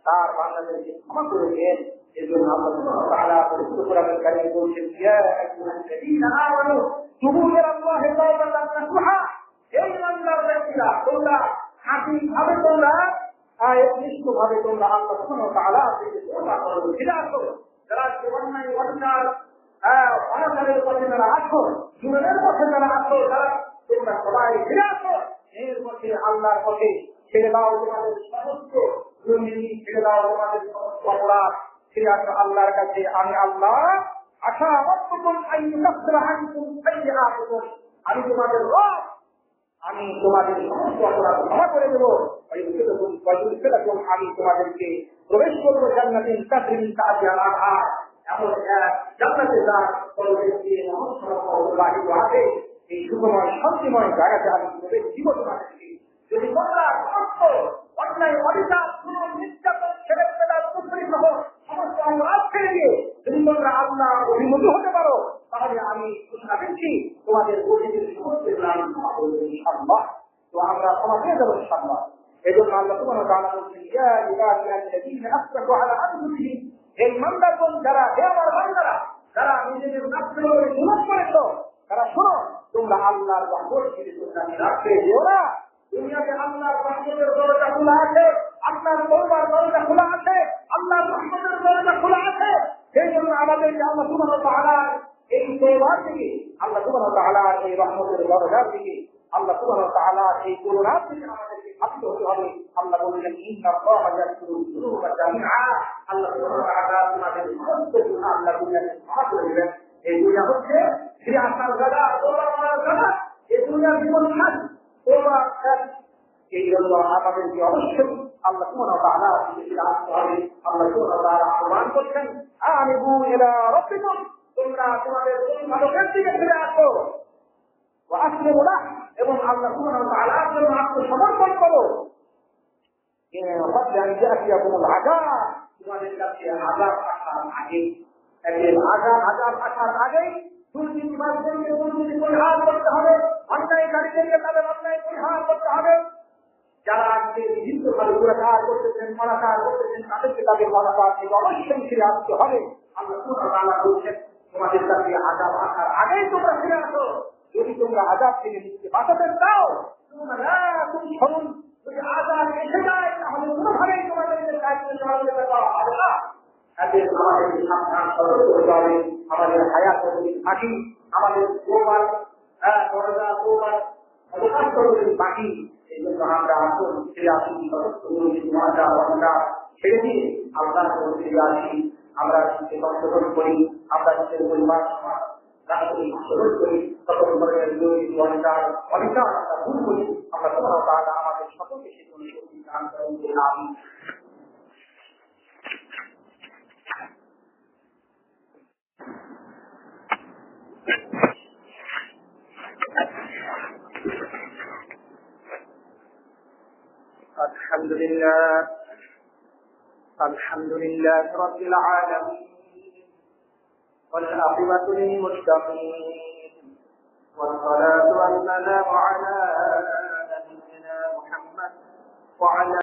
তার বান্দাদেরকে ক্ষমা করে দেন। এজন্য আল্লাহ সুবহানাহু ওয়া তাআলা পবিত্র কোরআনে কারীমে বলেছেন, ইয়া আইয়ুহাল্লাযীনা আমানু তুবু ইলাল্লাহি তাওবাতান নাসুহা, হে ইমানদার ব্যক্তিরা তোমরা খাঁটিভাবে তোমরা একনিষ্ঠভাবে তোমরা আল্লাহ সুবহানাহু ওয়া তাআলা থেকে তওবা করো, ফিরে আসো। যারা অন্যায় অবিচার অনাচারের পথে যারা আছো, জুলুমের পথে যারা আছো, যারা তোমরা সবাই ফিরে আসো এর পথে, আল্লাহর পথে। ছেড়ে দাও তোমাদের সমস্ত দুর্নীতি, ছেড়ে দাও তোমাদের সমস্ত অপরাধ, ফিরে আসো আল্লাহর কাছে। আমি আল্লাহ আশা রব্বুকুম আইয়ুকাফিরা আনকুম সাইয়্যাতিকুম, আমি তোমাদের রব, আমি তোমাদের সমস্ত অপরাধ ক্ষমা করে দেবো। আমি তোমাদেরকে প্রবেশ করবো জান্নাতিন তাজরি মিন তাহতিহা আল-আনহার, এমন এক জান্নাতে যার তলদেশ দিয়ে নহর আছে, এই সুখময় শান্তিময় জায়গাতে আমি প্রবেশ দিব তোমাদেরকে। যদি তোমরা সমস্ত অন্যায় অবিচার নির্যাতন ছেড়ে ফেলার কুফরি সহ সমস্ত অপরাধ ছেড়ে দিয়ে যদি তোমরা আল্লাহ অভিমুখী হতে পারো, তাহলে আমি ঘোষণা দিচ্ছি তোমাদের অতীতের সমস্ত আমি ক্ষমা করবো ইনশাআল্লাহ। তো আমরা ক্ষমা পেয়ে যাবো ইনশাআল্লাহ। এই জন্য আল্লাহ সুবহানাহু ওয়া তাআলা বলছেন, ইয়া ইবাদিয়াল্লাযীনা আসরাফু আলা আনফুসিহিম, হে ইমানদারগণ যারা, হে আমার বান্দারা যারা নিজেদের নফসের উপরে জুলুম করেছো, তারা শোনো, তোমরা আল্লাহর রহমত থেকে তোমরা নিরাশ হয়ে যেও না। দুনিয়াতে আল্লাহর রহমতের দরজা খোলা আছে, আল্লাহর তওবার দরজা খোলা আছে, আল্লাহর রহমতের দরজা খোলা আছে। সেই জন্য আমাদেরকে আল্লাহ সুবহানাহু ওয়া তাআলা এই তওবার থেকে, আল্লাহ সুবহানাহু ওয়া তাআলা এই রহমতের দরজা থেকে, আল্লাহ সুবহানাহু ওয়া তাআলা এই করুণা থেকে আমাদেরকে ভাবতে হতে হবে। আল্লাহ বললেন, ইন্নাল্লাহা ইয়াগফিরু যুনুবা জামিআ, আল্লাহ সুবহানাহু ওয়া তাআলা তোমাদের সমস্ত গুনাহ আল্লাহ দুনিয়াতে ক্ষমা করে দিবেন। এই দুনিয়া হচ্ছে ফিরে আসার জায়গা, তওবা করার জায়গা। এই দুনিয়ার জীবন শেষ, তওবা শেষ। এই জন্য আমাদেরকে অবশ্যই আল্লাহ সুবহানাহু ওয়া তাআলা ফিরে আসতে হবে। আল্লাহ সুবহানাহু ওয়া তাআলা আহ্বান করছেন, আনিবু ইলা রাব্বিকুম, তোমরা তোমাদের প্রতিপালকের দিকে ফিরে আসো, ওয়া আসলিমু লাহ, এবং আল্লাহ সুবহানাহু ওয়া তাআলার জন্য আত্মসমর্পণ করো। তোমাদের কাছে আযাব আসার আগে, আযাব আসার আগেই দুর্নীতিবাজদেরকে দুর্নীতি পরিহার করতে হবে, অন্যায়কারীদেরকে তাদের অন্যায় পরিহার করতে হবে। যারা আজকে বিভিন্নভাবে দুরাচার করতেছেন, অনাচার করতেছেন, তাদেরকে তাদের অনাচার থেকে অবশ্যই ফিরে আসতে হবে। আল্লাহ সুবহানাহু ওয়া তাআলা বলছেন, তোমাদের কাছে আযাব আসার আগেই তোমরা ফিরে আসো। যদি তোমরা আযাব থেকে নিজেকে বাঁচাতে চাও, তোমরা তুমি শুনুন, যদি আযাব এসে যায় তাহলে কোনোভাবেই তোমাদেরকে দায়িত্ব সহযোগিতা করা হবে না। তাদের আমাদেরকে সাবধান সতর্ক হতে হবে। আমাদের হায়াত বাকি, আমাদের তওবার দরজা, তওবার অবকাশ বাকি। এই জন্য আমরা আসুন ফিরে আসি, সমস্ত ছেড়ে দিয়ে আল্লাহর কাছে ফিরে আসি। আমরা সংশোধন করি, আমরা নিজের পরিবার সমাজ সংশোধন করি, সকল ধরনের অধিকার আমরা ভুল করি। আমরা সুবহানাহু ওয়া তাআলা আমাদের সকলকে সে শক্তি দান করেন। আমিন। الحمد لله رب العالمين، والعاقبة للمتقين، والصلاة